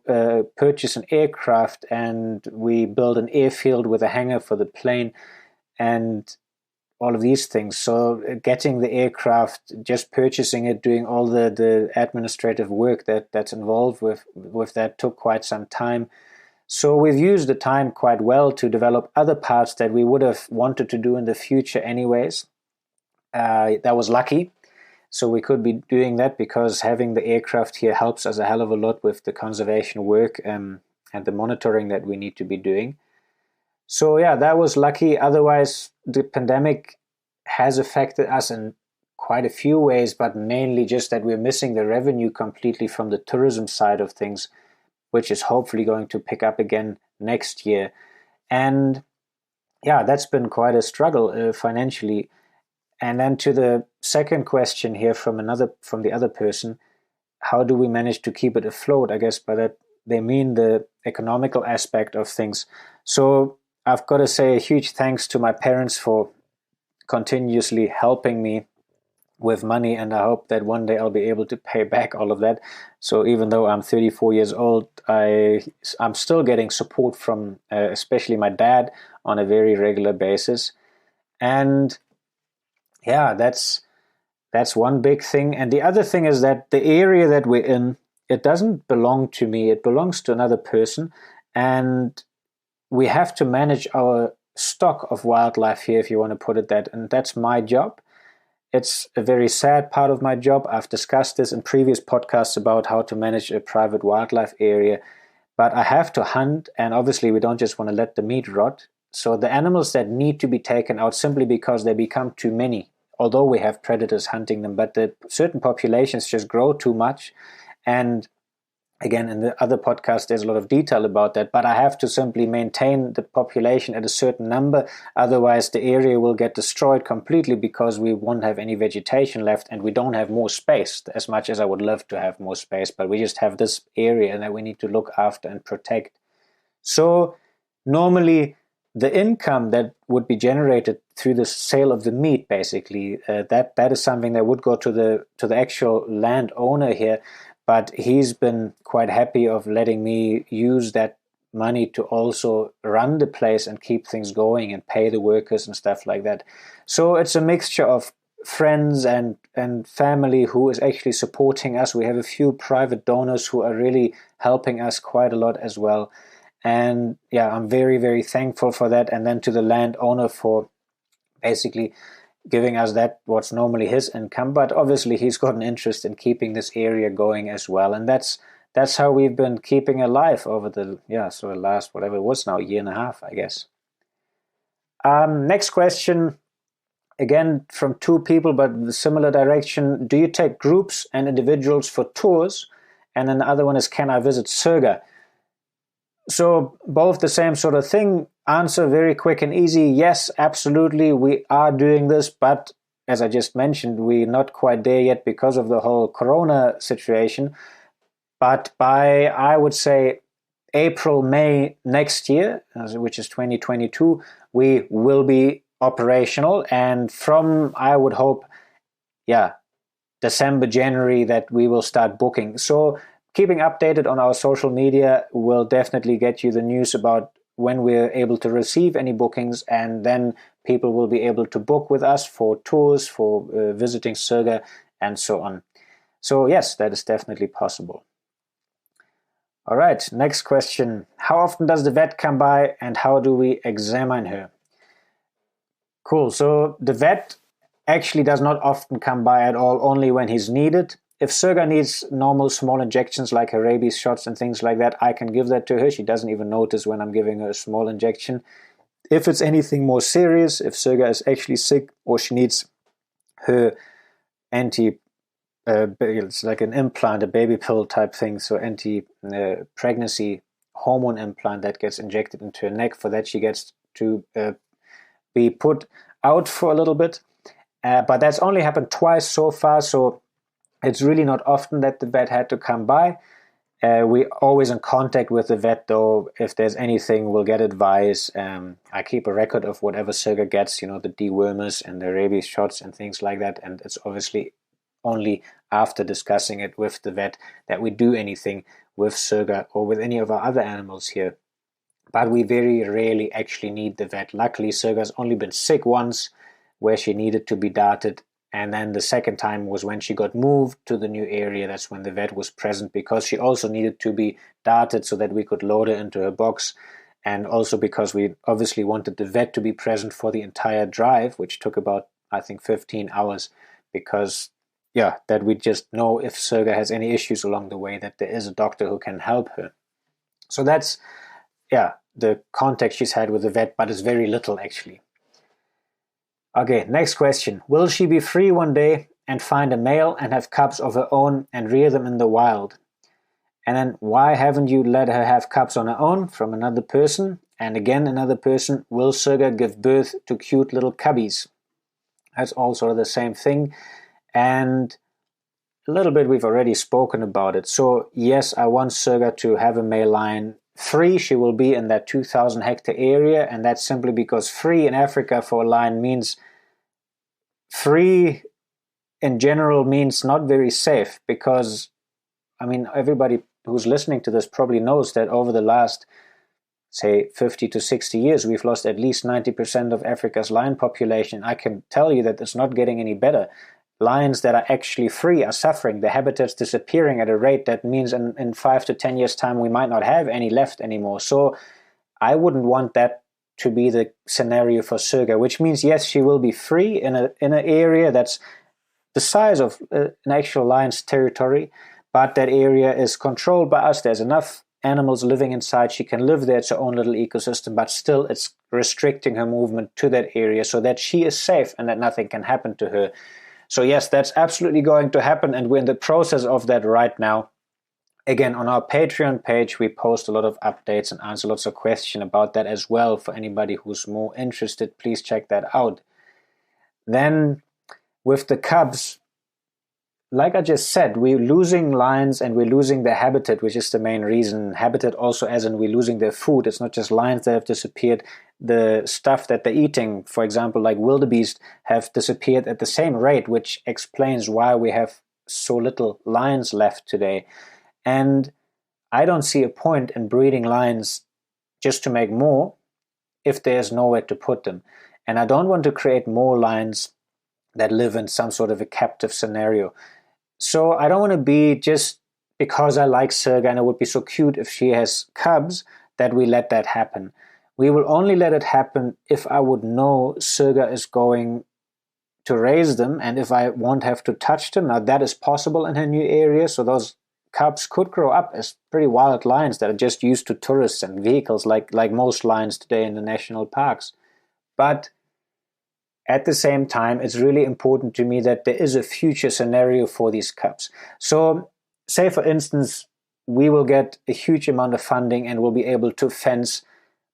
purchase an aircraft, and we built an airfield with a hangar for the plane and all of these things. So getting the aircraft, just purchasing it, doing all the administrative work that's involved with that took quite some time. So we've used the time quite well to develop other parts that we would have wanted to do in the future anyways. That was lucky. So we could be doing that because having the aircraft here helps us a hell of a lot with the conservation work and the monitoring that we need to be doing. So that was lucky. Otherwise, the pandemic has affected us in quite a few ways, but mainly just that we're missing the revenue completely from the tourism side of things, which is hopefully going to pick up again next year. And that's been quite a struggle financially. And then to the second question here from the other person, how do we manage to keep it afloat? I guess by that they mean the economical aspect of things. So I've got to say a huge thanks to my parents for continuously helping me with money, and I hope that one day I'll be able to pay back all of that. So even though I'm 34 years old, I'm still getting support from especially my dad on a very regular basis. And that's one big thing. And the other thing is that the area that we're in, it doesn't belong to me. It belongs to another person. And we have to manage our stock of wildlife here, if you want to put it that. And that's my job. It's a very sad part of my job. I've discussed this in previous podcasts about how to manage a private wildlife area. But I have to hunt, and obviously we don't just want to let the meat rot. So the animals that need to be taken out simply because they become too many although we have predators hunting them, but the certain populations just grow too much. And again, in the other podcast, there's a lot of detail about that, but I have to simply maintain the population at a certain number. Otherwise, the area will get destroyed completely because we won't have any vegetation left and we don't have more space, as much as I would love to have more space, but we just have this area that we need to look after and protect. So normally, the income that would be generated through the sale of the meat, basically, that is something that would go to the actual landowner here. But he's been quite happy of letting me use that money to also run the place and keep things going and pay the workers and stuff like that. So it's a mixture of friends and family who is actually supporting us. We have a few private donors who are really helping us quite a lot as well. And yeah, I'm very, very thankful for that. And then to the landowner for basically giving us that, what's normally his income, but obviously he's got an interest in keeping this area going as well. And that's how we've been keeping alive over the last, whatever it was now, year and a half, I guess. Next question, again from two people, but in a similar direction. Do you take groups and individuals for tours? And then the other one is, can I visit Serga? So both the same sort of thing. Answer very quick and easy. Yes, absolutely. We are doing this, but as I just mentioned, we're not quite there yet because of the whole Corona situation. But by, I would say, April, May next year, which is 2022, we will be operational. And from, I would hope, December, January, that we will start booking. So keeping updated on our social media will definitely get you the news about when we're able to receive any bookings, and then people will be able to book with us for tours, for visiting Serga, and so on. So yes, that is definitely possible. All right, next question. How often does the vet come by, and how do we examine her? Cool, so the vet actually does not often come by at all, only when he's needed. If Serga needs normal small injections like her rabies shots and things like that, I can give that to her. She doesn't even notice when I'm giving her a small injection. If it's anything more serious, if Serga is actually sick or she needs her it's like an implant, a baby pill type thing, so anti-pregnancy hormone implant that gets injected into her neck. For that, she gets to be put out for a little bit. But that's only happened twice so far, so it's really not often that the vet had to come by. We're always in contact with the vet, though. If there's anything, we'll get advice. I keep a record of whatever Serga gets, the dewormers and the rabies shots and things like that. And it's obviously only after discussing it with the vet that we do anything with Serga or with any of our other animals here. But we very rarely actually need the vet. Luckily, Serga's only been sick once, where she needed to be darted. And then the second time was when she got moved to the new area. That's when the vet was present, because she also needed to be darted so that we could load her into her box. And also because we obviously wanted the vet to be present for the entire drive, which took about, I think, 15 hours. Because, that we just know if Serga has any issues along the way, that there is a doctor who can help her. So that's, the contact she's had with the vet, but it's very little actually. Okay, next question. Will she be free one day and find a male and have cubs of her own and rear them in the wild? And then, why haven't you let her have cubs on her own? From another person. And again, another person. Will Serga give birth to cute little cubbies? That's all sort of the same thing. And a little bit we've already spoken about it. So yes, I want Serga to have a male lion. Free, she will be in that 2,000 hectare area, and that's simply because free in Africa for a lion means free in general means not very safe, because, everybody who's listening to this probably knows that over the last, say, 50 to 60 years, we've lost at least 90% of Africa's lion population. I can tell you that it's not getting any better. Lions that are actually free are suffering. The habitat's disappearing at a rate that means in 5 to 10 years' time we might not have any left anymore. So I wouldn't want that to be the scenario for Serga, which means, yes, she will be free in an area that's the size of an actual lion's territory, but that area is controlled by us. There's enough animals living inside. She can live there, it's her own little ecosystem, but still it's restricting her movement to that area so that she is safe and that nothing can happen to her. So yes, that's absolutely going to happen, and we're in the process of that right now. Again, on our Patreon page, we post a lot of updates and answer lots of questions about that as well. For anybody who's more interested, please check that out. Then with the cubs, like I just said, we're losing lions and we're losing their habitat, which is the main reason. Habitat also as in we're losing their food. It's not just lions that have disappeared. The stuff that they're eating, for example, like wildebeest, have disappeared at the same rate, which explains why we have so little lions left today. And I don't see a point in breeding lions just to make more if there's nowhere to put them. And I don't want to create more lions that live in some sort of a captive scenario. So I don't want to be just because I like Serga and it would be so cute if she has cubs that we let that happen. We will only let it happen if I would know Serga is going to raise them and if I won't have to touch them. Now that is possible in her new area, so those cubs could grow up as pretty wild lions that are just used to tourists and vehicles like most lions today in the national parks. But at the same time, it's really important to me that there is a future scenario for these cubs. So, say for instance, we will get a huge amount of funding and we'll be able to fence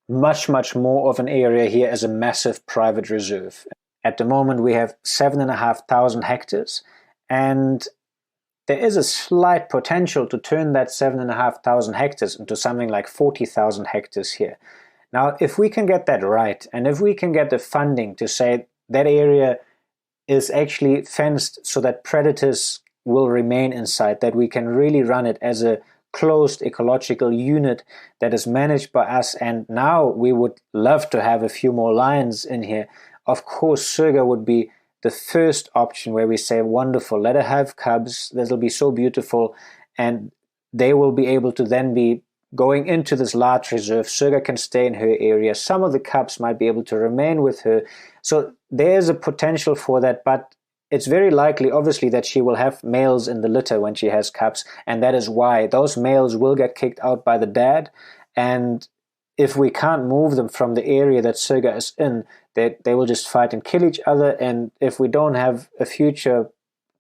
much, much more of an area here as a massive private reserve. At the moment, we have 7,500 hectares, and there is a slight potential to turn that 7,500 hectares into something like 40,000 hectares here. Now, if we can get that right, and if we can get the funding to say that area is actually fenced so that predators will remain inside, that we can really run it as a closed ecological unit that is managed by us, and now we would love to have a few more lions in here. Of course, Serga would be the first option where we say, wonderful, let her have cubs, this will be so beautiful, and they will be able to then be going into this large reserve. Serga can stay in her area. Some of the cubs might be able to remain with her. So there's a potential for that, but it's very likely, obviously, that she will have males in the litter when she has cubs, and that is why those males will get kicked out by the dad, and if we can't move them from the area that Serga is in, they will just fight and kill each other, and if we don't have a future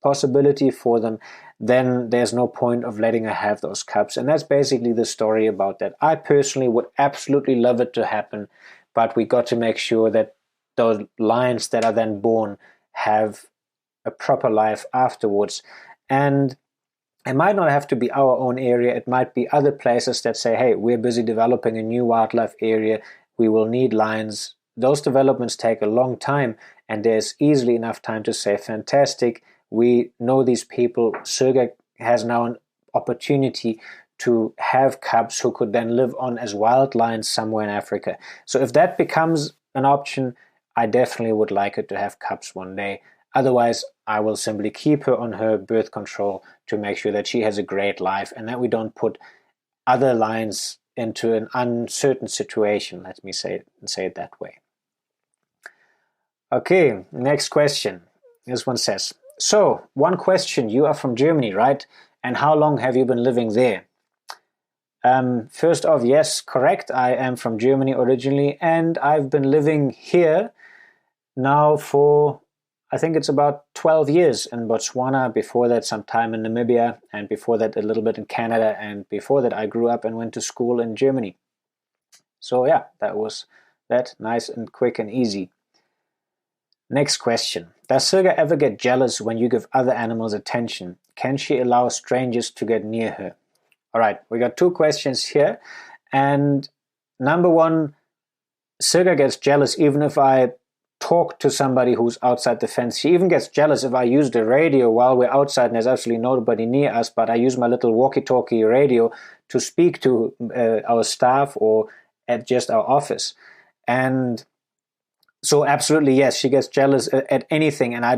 possibility for them, then there's no point of letting her have those cubs. And that's basically the story about that. I personally would absolutely love it to happen, but we got to make sure that those lions that are then born have a proper life afterwards. And it might not have to be our own area. It might be other places that say, hey, we're busy developing a new wildlife area. We will need lions. Those developments take a long time, and there's easily enough time to say, fantastic, we know these people. Serga has now an opportunity to have cubs who could then live on as wild lions somewhere in Africa. So if that becomes an option, I definitely would like her to have cubs one day. Otherwise, I will simply keep her on her birth control to make sure that she has a great life and that we don't put other lions into an uncertain situation. Let me say it that way. Okay, next question. This one says, so, one question, you are from Germany, right? And how long have you been living there? First off, yes, correct. I am from Germany originally, and I've been living here now for, I think it's about 12 years in Botswana, before that some time in Namibia, and before that a little bit in Canada, and before that I grew up and went to school in Germany. So yeah, that was that, nice and quick and easy. Next question. Does Serga ever get jealous when you give other animals attention? Can she allow strangers to get near her? All right, we got two questions here. And number one, Serga gets jealous even if I talk to somebody who's outside the fence. She even gets jealous if I use the radio while we're outside and there's absolutely nobody near us, but I use my little walkie-talkie radio to speak to our staff or at just our office. And so absolutely, yes, she gets jealous at anything, and I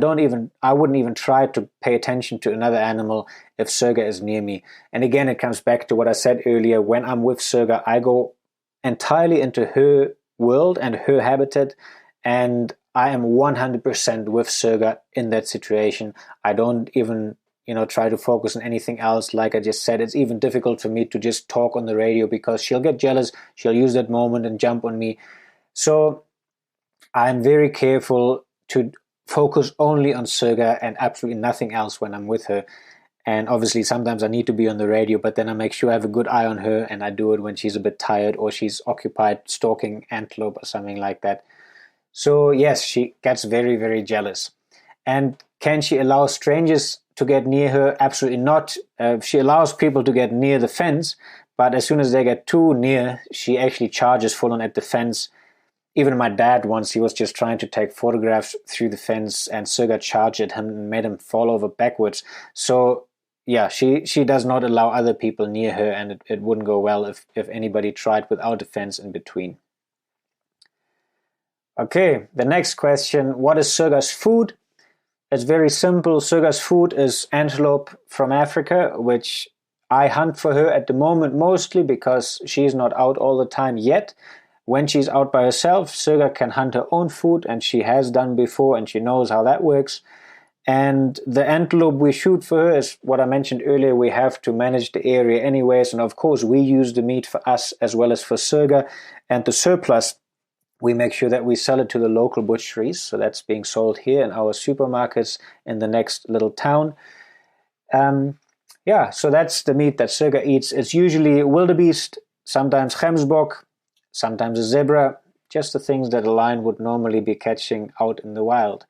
wouldn't even try to pay attention to another animal if Serga is near me. And again, it comes back to what I said earlier. When I'm with Serga, I go entirely into her world and her habitat, and I am 100% with Serga in that situation. I don't even try to focus on anything else. Like I just said, it's even difficult for me to just talk on the radio because she'll get jealous. She'll use that moment and jump on me. So I'm very careful to focus only on Serga and absolutely nothing else when I'm with her. And obviously sometimes I need to be on the radio, but then I make sure I have a good eye on her, and I do it when she's a bit tired or she's occupied stalking antelope or something like that. So yes, she gets very, very jealous. And can she allow strangers to get near her? Absolutely not. She allows people to get near the fence, but as soon as they get too near, she actually charges full on at the fence. Even my dad once, he was just trying to take photographs through the fence, and Serga charged at him and made him fall over backwards. So yeah, she does not allow other people near her, and it wouldn't go well if anybody tried without a fence in between. Okay, the next question, what is Serga's food? It's very simple. Serga's food is antelope from Africa, which I hunt for her at the moment mostly because she's not out all the time yet. When she's out by herself, Serga can hunt her own food, and she has done before, and she knows how that works. And the antelope we shoot for her is what I mentioned earlier. We have to manage the area anyways, and of course we use the meat for us as well as for Serga, and the surplus we make sure that we sell it to the local butcheries. So that's being sold here in our supermarkets in the next little town. So that's the meat that Serga eats. It's usually wildebeest, sometimes gemsbok, sometimes a zebra, just the things that a lion would normally be catching out in the wild.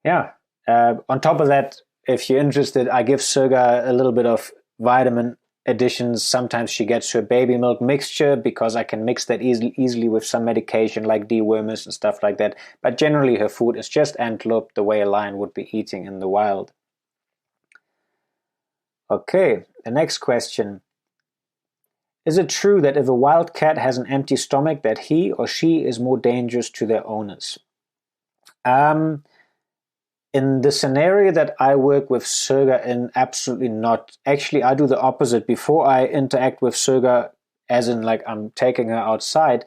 On top of that, if you're interested, I give Serga a little bit of vitamin additions. Sometimes she gets her baby milk mixture because I can mix that easily with some medication like dewormers and stuff like that. But generally her food is just antelope, the way a lion would be eating in the wild. Okay, the next question. Is it true that if a wild cat has an empty stomach that he or she is more dangerous to their owners? In the scenario that I work with Serga in, absolutely not. Actually, I do the opposite. Before I interact with Serga, as in like I'm taking her outside,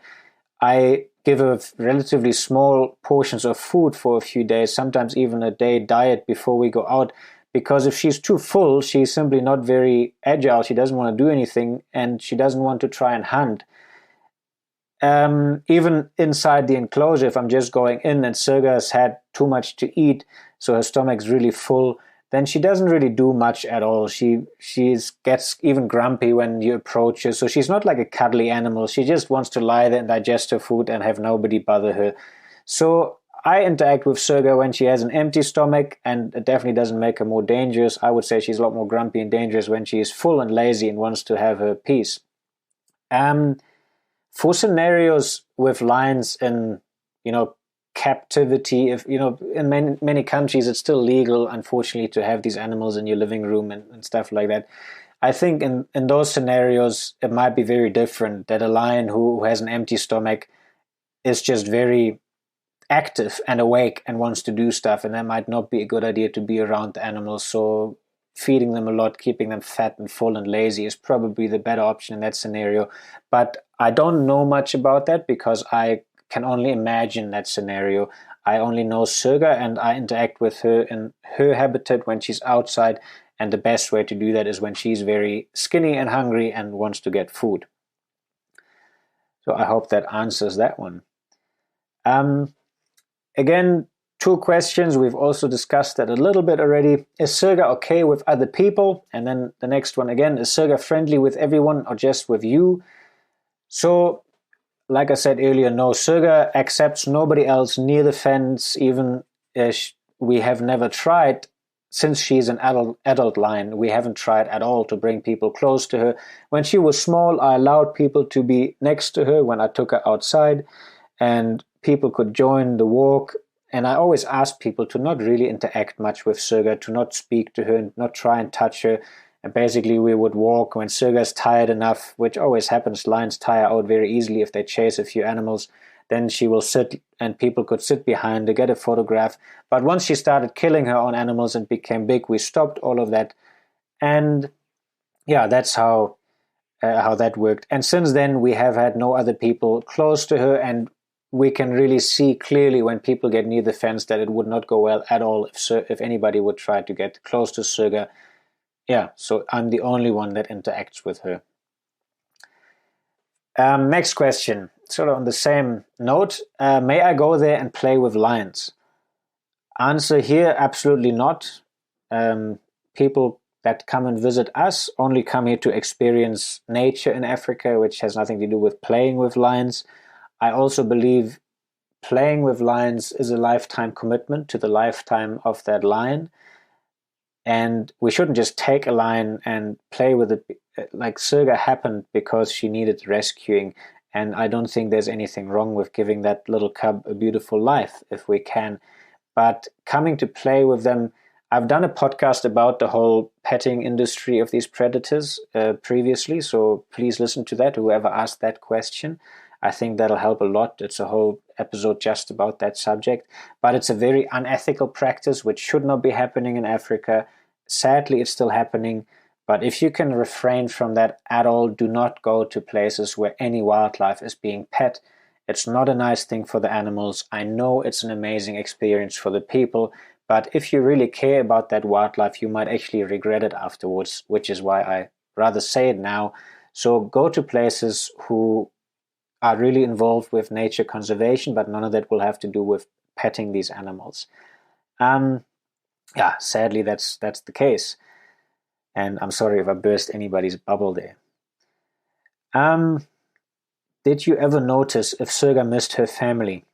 I give her relatively small portions of food for a few days, sometimes even a day diet before we go out. Because if she's too full, she's simply not very agile. She doesn't want to do anything, and she doesn't want to try and hunt. Even inside the enclosure, if I'm just going in and Serga has had too much to eat, so her stomach's really full, then she doesn't really do much at all. She gets even grumpy when you approach her. So she's not like a cuddly animal. She just wants to lie there and digest her food and have nobody bother her. So I interact with Serga when she has an empty stomach, and it definitely doesn't make her more dangerous. I would say she's a lot more grumpy and dangerous when she is full and lazy and wants to have her peace. For scenarios with lions in, captivity, if in many countries it's still legal, unfortunately, to have these animals in your living room and stuff like that. I think in those scenarios it might be very different, that a lion who has an empty stomach is just very active and awake and wants to do stuff, and that might not be a good idea to be around the animals. So feeding them a lot, keeping them fat and full and lazy is probably the better option in that scenario. But I don't know much about that because I can only imagine that scenario. I only know Serga, and I interact with her in her habitat when she's outside, and the best way to do that is when she's very skinny and hungry and wants to get food. So I hope that answers that one. Again, 2 questions. We've also discussed that a little bit already. Is Serga okay with other people? And then the next one again, is Serga friendly with everyone or just with you? So, like I said earlier, no, Serga accepts nobody else near the fence, even if we have never tried, since she's an adult lion, we haven't tried at all to bring people close to her. When she was small, I allowed people to be next to her when I took her outside, and people could join the walk. And I always asked people to not really interact much with Serga, to not speak to her, and not try and touch her. And basically we would walk when Serga's tired enough, which always happens. Lions tire out very easily if they chase a few animals. Then she will sit, and people could sit behind her, get a photograph. But once she started killing her own animals and became big, we stopped all of that. And yeah, that's how that worked. And since then, we have had no other people close to her, and we can really see clearly when people get near the fence that it would not go well at all if anybody would try to get close to Serga. Yeah, so I'm the only one that interacts with her. Next question, sort of on the same note. May I go there and play with lions? Answer here, absolutely not. People that come and visit us only come here to experience nature in Africa, which has nothing to do with playing with lions. I also believe playing with lions is a lifetime commitment to the lifetime of that lion. And we shouldn't just take a lion and play with it. Like Serga happened because she needed rescuing. And I don't think there's anything wrong with giving that little cub a beautiful life if we can. But coming to play with them, I've done a podcast about the whole petting industry of these predators previously. So please listen to that, whoever asked that question. I think that'll help a lot. It's a whole episode just about that subject. But it's a very unethical practice which should not be happening in Africa. Sadly, it's still happening. But if you can refrain from that at all, do not go to places where any wildlife is being pet. It's not a nice thing for the animals. I know it's an amazing experience for the people. But if you really care about that wildlife, you might actually regret it afterwards, which is why I rather say it now. So go to places who are really involved with nature conservation, but none of that will have to do with petting these animals. Yeah, sadly, that's the case. And I'm sorry if I burst anybody's bubble there. Did you ever notice if Serga missed her family?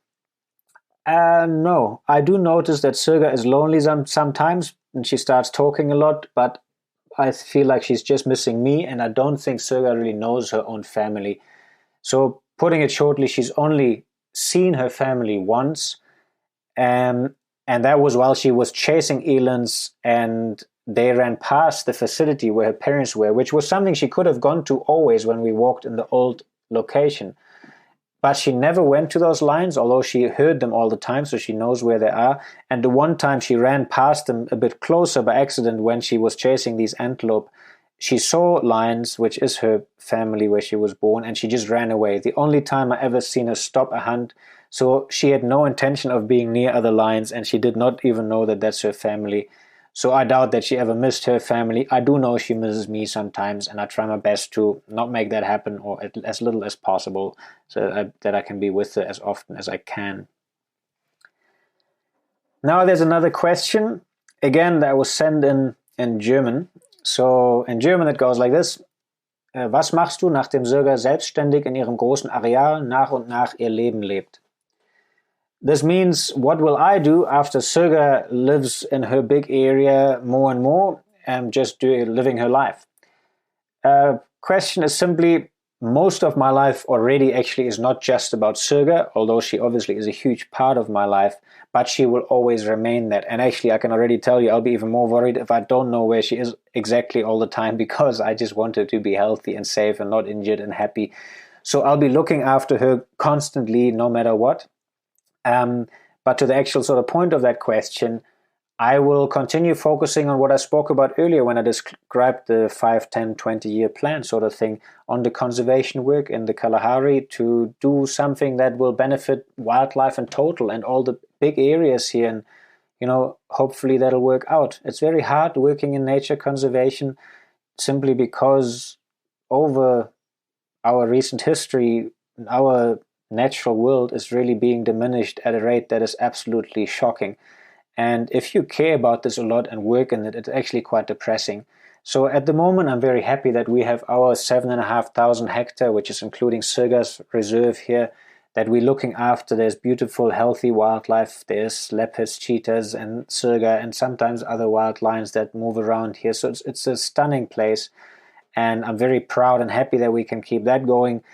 No, I do notice that Serga is lonely sometimes, and she starts talking a lot, but I feel like she's just missing me, and I don't think Serga really knows her own family. So, putting it shortly, she's only seen her family once, and that was while she was chasing elands, and they ran past the facility where her parents were, which was something she could have gone to always when we walked in the old location. But she never went to those lions, although she heard them all the time, so she knows where they are. And the one time she ran past them a bit closer by accident when she was chasing these antelope, she saw lions, which is her family where she was born, and she just ran away. The only time I ever seen her stop a hunt. So she had no intention of being near other lions, and she did not even know that that's her family. So I doubt that she ever missed her family. I do know she misses me sometimes, and I try my best to not make that happen, or as little as possible, so that I can be with her as often as I can. Now there's another question, again, that was sent in German. So in German it goes like this. Was machst du, nachdem Serga selbstständig in ihrem großen Areal nach und nach ihr Leben lebt? This means, what will I do after Serga lives in her big area more and more, and just living her life? Question is simply, most of my life already actually is not just about Serga, although she obviously is a huge part of my life, but she will always remain that. And actually, I can already tell you, I'll be even more worried if I don't know where she is exactly all the time, because I just want her to be healthy and safe and not injured and happy. So I'll be looking after her constantly, no matter what. But to the actual sort of point of that question, I will continue focusing on what I spoke about earlier when I described the 5, 10, 20-year plan sort of thing, on the conservation work in the Kalahari, to do something that will benefit wildlife in total and all the big areas here. And, hopefully that'll work out. It's very hard working in nature conservation simply because over our recent history, our natural world is really being diminished at a rate that is absolutely shocking. And if you care about this a lot and work in it, it's actually quite depressing. So at the moment, I'm very happy that we have our 7,500 hectare, which is including Serga's reserve here, that we're looking after. There's beautiful, healthy wildlife. There's leopards, cheetahs, and Serga, and sometimes other wild lions that move around here. So it's a stunning place. And I'm very proud and happy that we can keep that going.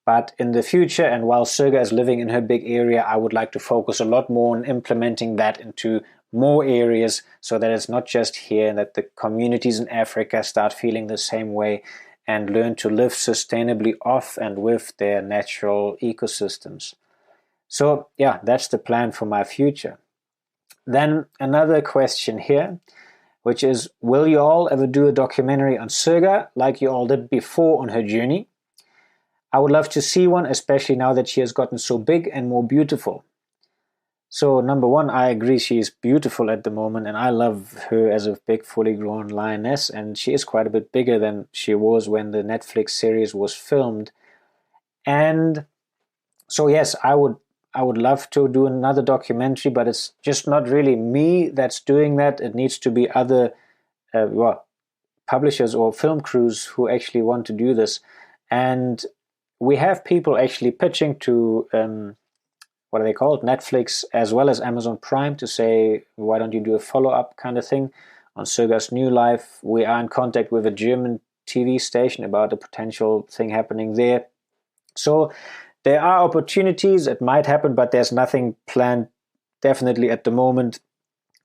But in the future, and while Serga is living in her big area, I would like to focus a lot more on implementing that into more areas, so that it's not just here, and that the communities in Africa start feeling the same way and learn to live sustainably off and with their natural ecosystems. So yeah, that's the plan for my future. Then another question here, which is, will you all ever do a documentary on Serga like you all did before on her journey? I would love to see one, especially now that she has gotten so big and more beautiful. So number one, I agree, she is beautiful at the moment, and I love her as a big fully grown lioness, and she is quite a bit bigger than she was when the Netflix series was filmed. And so yes, I would love to do another documentary, but it's just not really me that's doing that. It needs to be other publishers or film crews who actually want to do this. And we have people actually pitching to what are they called? Netflix as well as Amazon Prime to say, why don't you do a follow-up kind of thing on Serga's new life? We are in contact with a German TV station about a potential thing happening there. So there are opportunities, it might happen, but there's nothing planned definitely at the moment.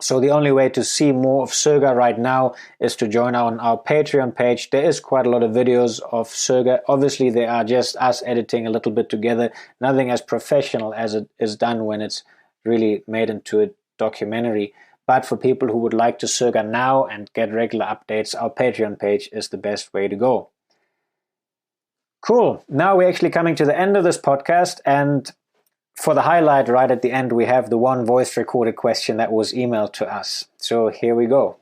So the only way to see more of Serga right now is to join on our Patreon page. There is quite a lot of videos of Serga. Obviously, they are just us editing a little bit together. Nothing as professional as it is done when it's really made into a documentary. But for people who would like to Serga now and get regular updates, our Patreon page is the best way to go. Cool. Now we're actually coming to the end of this podcast, and for the highlight right at the end, we have the one voice recorded question that was emailed to us. So here we go.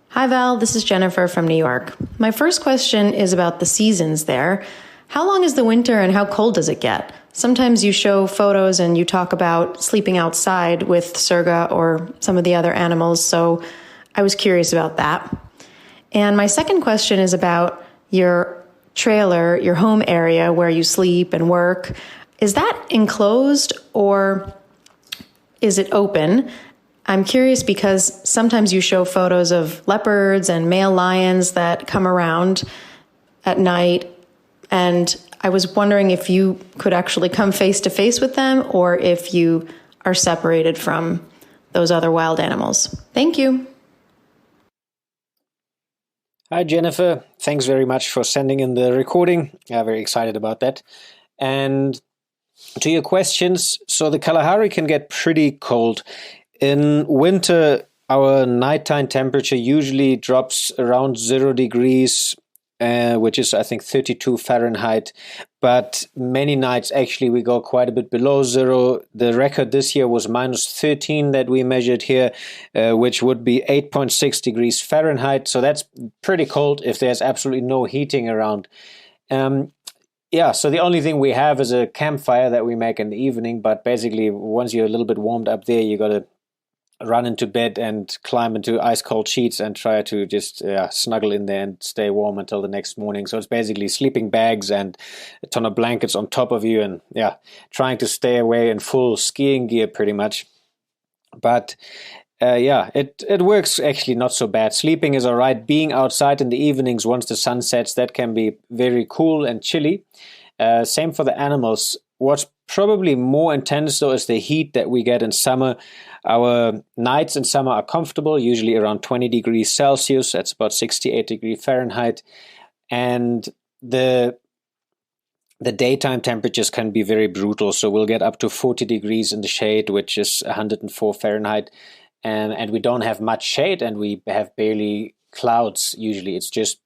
Hi Val, this is Jennifer from New York. My first question is about the seasons there. How long is the winter and how cold does it get? Sometimes you show photos and you talk about sleeping outside with Serga or some of the other animals, so I was curious about that. And my second question is about your trailer, your home area where you sleep and work. Is that enclosed or is it open? I'm curious because sometimes you show photos of leopards and male lions that come around at night, and I was wondering if you could actually come face to face with them or if you are separated from those other wild animals. Thank you. Hi, Jennifer. Thanks very much for sending in the recording. I'm very excited about that. And to your questions, so the Kalahari can get pretty cold. In winter, our nighttime temperature usually drops around 0 degrees, which is, I think, 32 Fahrenheit. But many nights, actually, we go quite a bit below zero. The record this year was minus 13 that we measured here, which would be 8.6 degrees Fahrenheit. So that's pretty cold if there's absolutely no heating around. So the only thing we have is a campfire that we make in the evening. But basically, once you're a little bit warmed up there, you got to run into bed and climb into ice cold sheets and try to just snuggle in there and stay warm until the next morning. So it's basically sleeping bags and a ton of blankets on top of you, and trying to stay away in full skiing gear pretty much. But it works actually not so bad. Sleeping is all right. Being outside in the evenings once the sun sets, that can be very cool and chilly. Same for the animals. What's probably more intense though is the heat that we get in summer. Our nights in summer are comfortable, usually around 20 degrees Celsius. That's about 68 degrees Fahrenheit. And the daytime temperatures can be very brutal. So we'll get up to 40 degrees in the shade, which is 104 Fahrenheit. And we don't have much shade, and we have barely clouds usually. It's just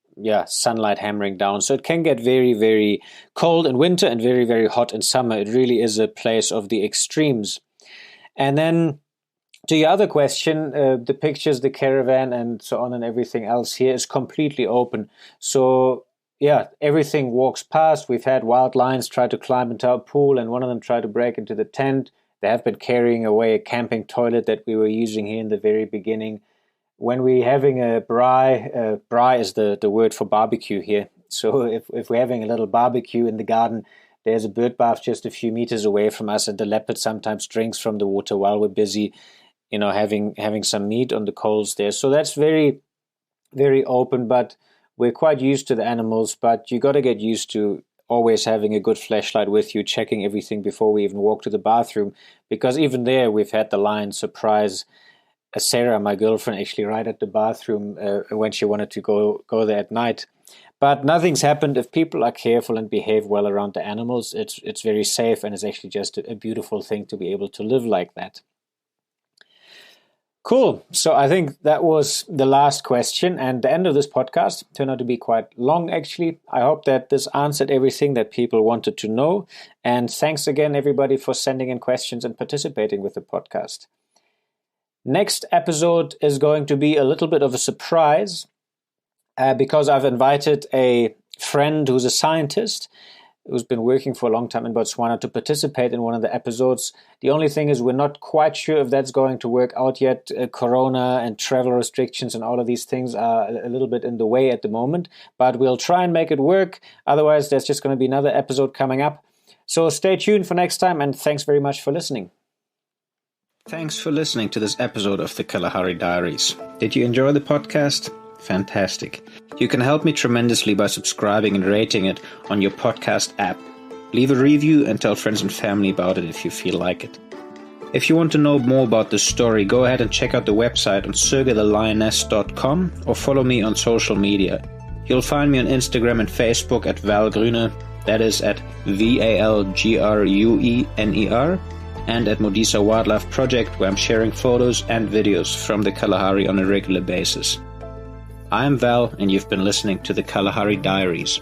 sunlight hammering down. So it can get very, very cold in winter and very, very hot in summer. It really is a place of the extremes. And then to your other question, the pictures, the caravan and so on and everything else here is completely open. So everything walks past. We've had wild lions try to climb into our pool, and one of them tried to break into the tent. They have been carrying away a camping toilet that we were using here in the very beginning. When we're having a braai is the word for barbecue here. So if we're having a little barbecue in the garden, there's a bird bath just a few meters away from us, and the leopard sometimes drinks from the water while we're busy, having some meat on the coals there. So that's very, very open, but we're quite used to the animals. But you got to get used to always having a good flashlight with you, checking everything before we even walk to the bathroom, because even there we've had the lion surprise Sarah, my girlfriend, actually right at the bathroom when she wanted to go there at night. But nothing's happened. If people are careful and behave well around the animals, it's very safe, and it's actually just a beautiful thing to be able to live like that. Cool. So I think that was the last question and the end of this podcast. Turned out to be quite long, actually. I hope that this answered everything that people wanted to know. And thanks again, everybody, for sending in questions and participating with the podcast. Next episode is going to be a little bit of a surprise because I've invited a friend who's a scientist who's been working for a long time in Botswana to participate in one of the episodes. The only thing is we're not quite sure if that's going to work out yet. Corona and travel restrictions and all of these things are a little bit in the way at the moment, but we'll try and make it work. Otherwise, there's just going to be another episode coming up. So stay tuned for next time, and thanks very much for listening. Thanks for listening to this episode of the Kalahari Diaries. Did you enjoy the podcast? Fantastic. You can help me tremendously by subscribing and rating it on your podcast app. Leave a review and tell friends and family about it if you feel like it. If you want to know more about this story, go ahead and check out the website on sergathelioness.com or follow me on social media. You'll find me on Instagram and Facebook at Val Grüner, that is at VALGRUENER, and at Modisa Wildlife Project, where I'm sharing photos and videos from the Kalahari on a regular basis. I'm Val, and you've been listening to the Kalahari Diaries.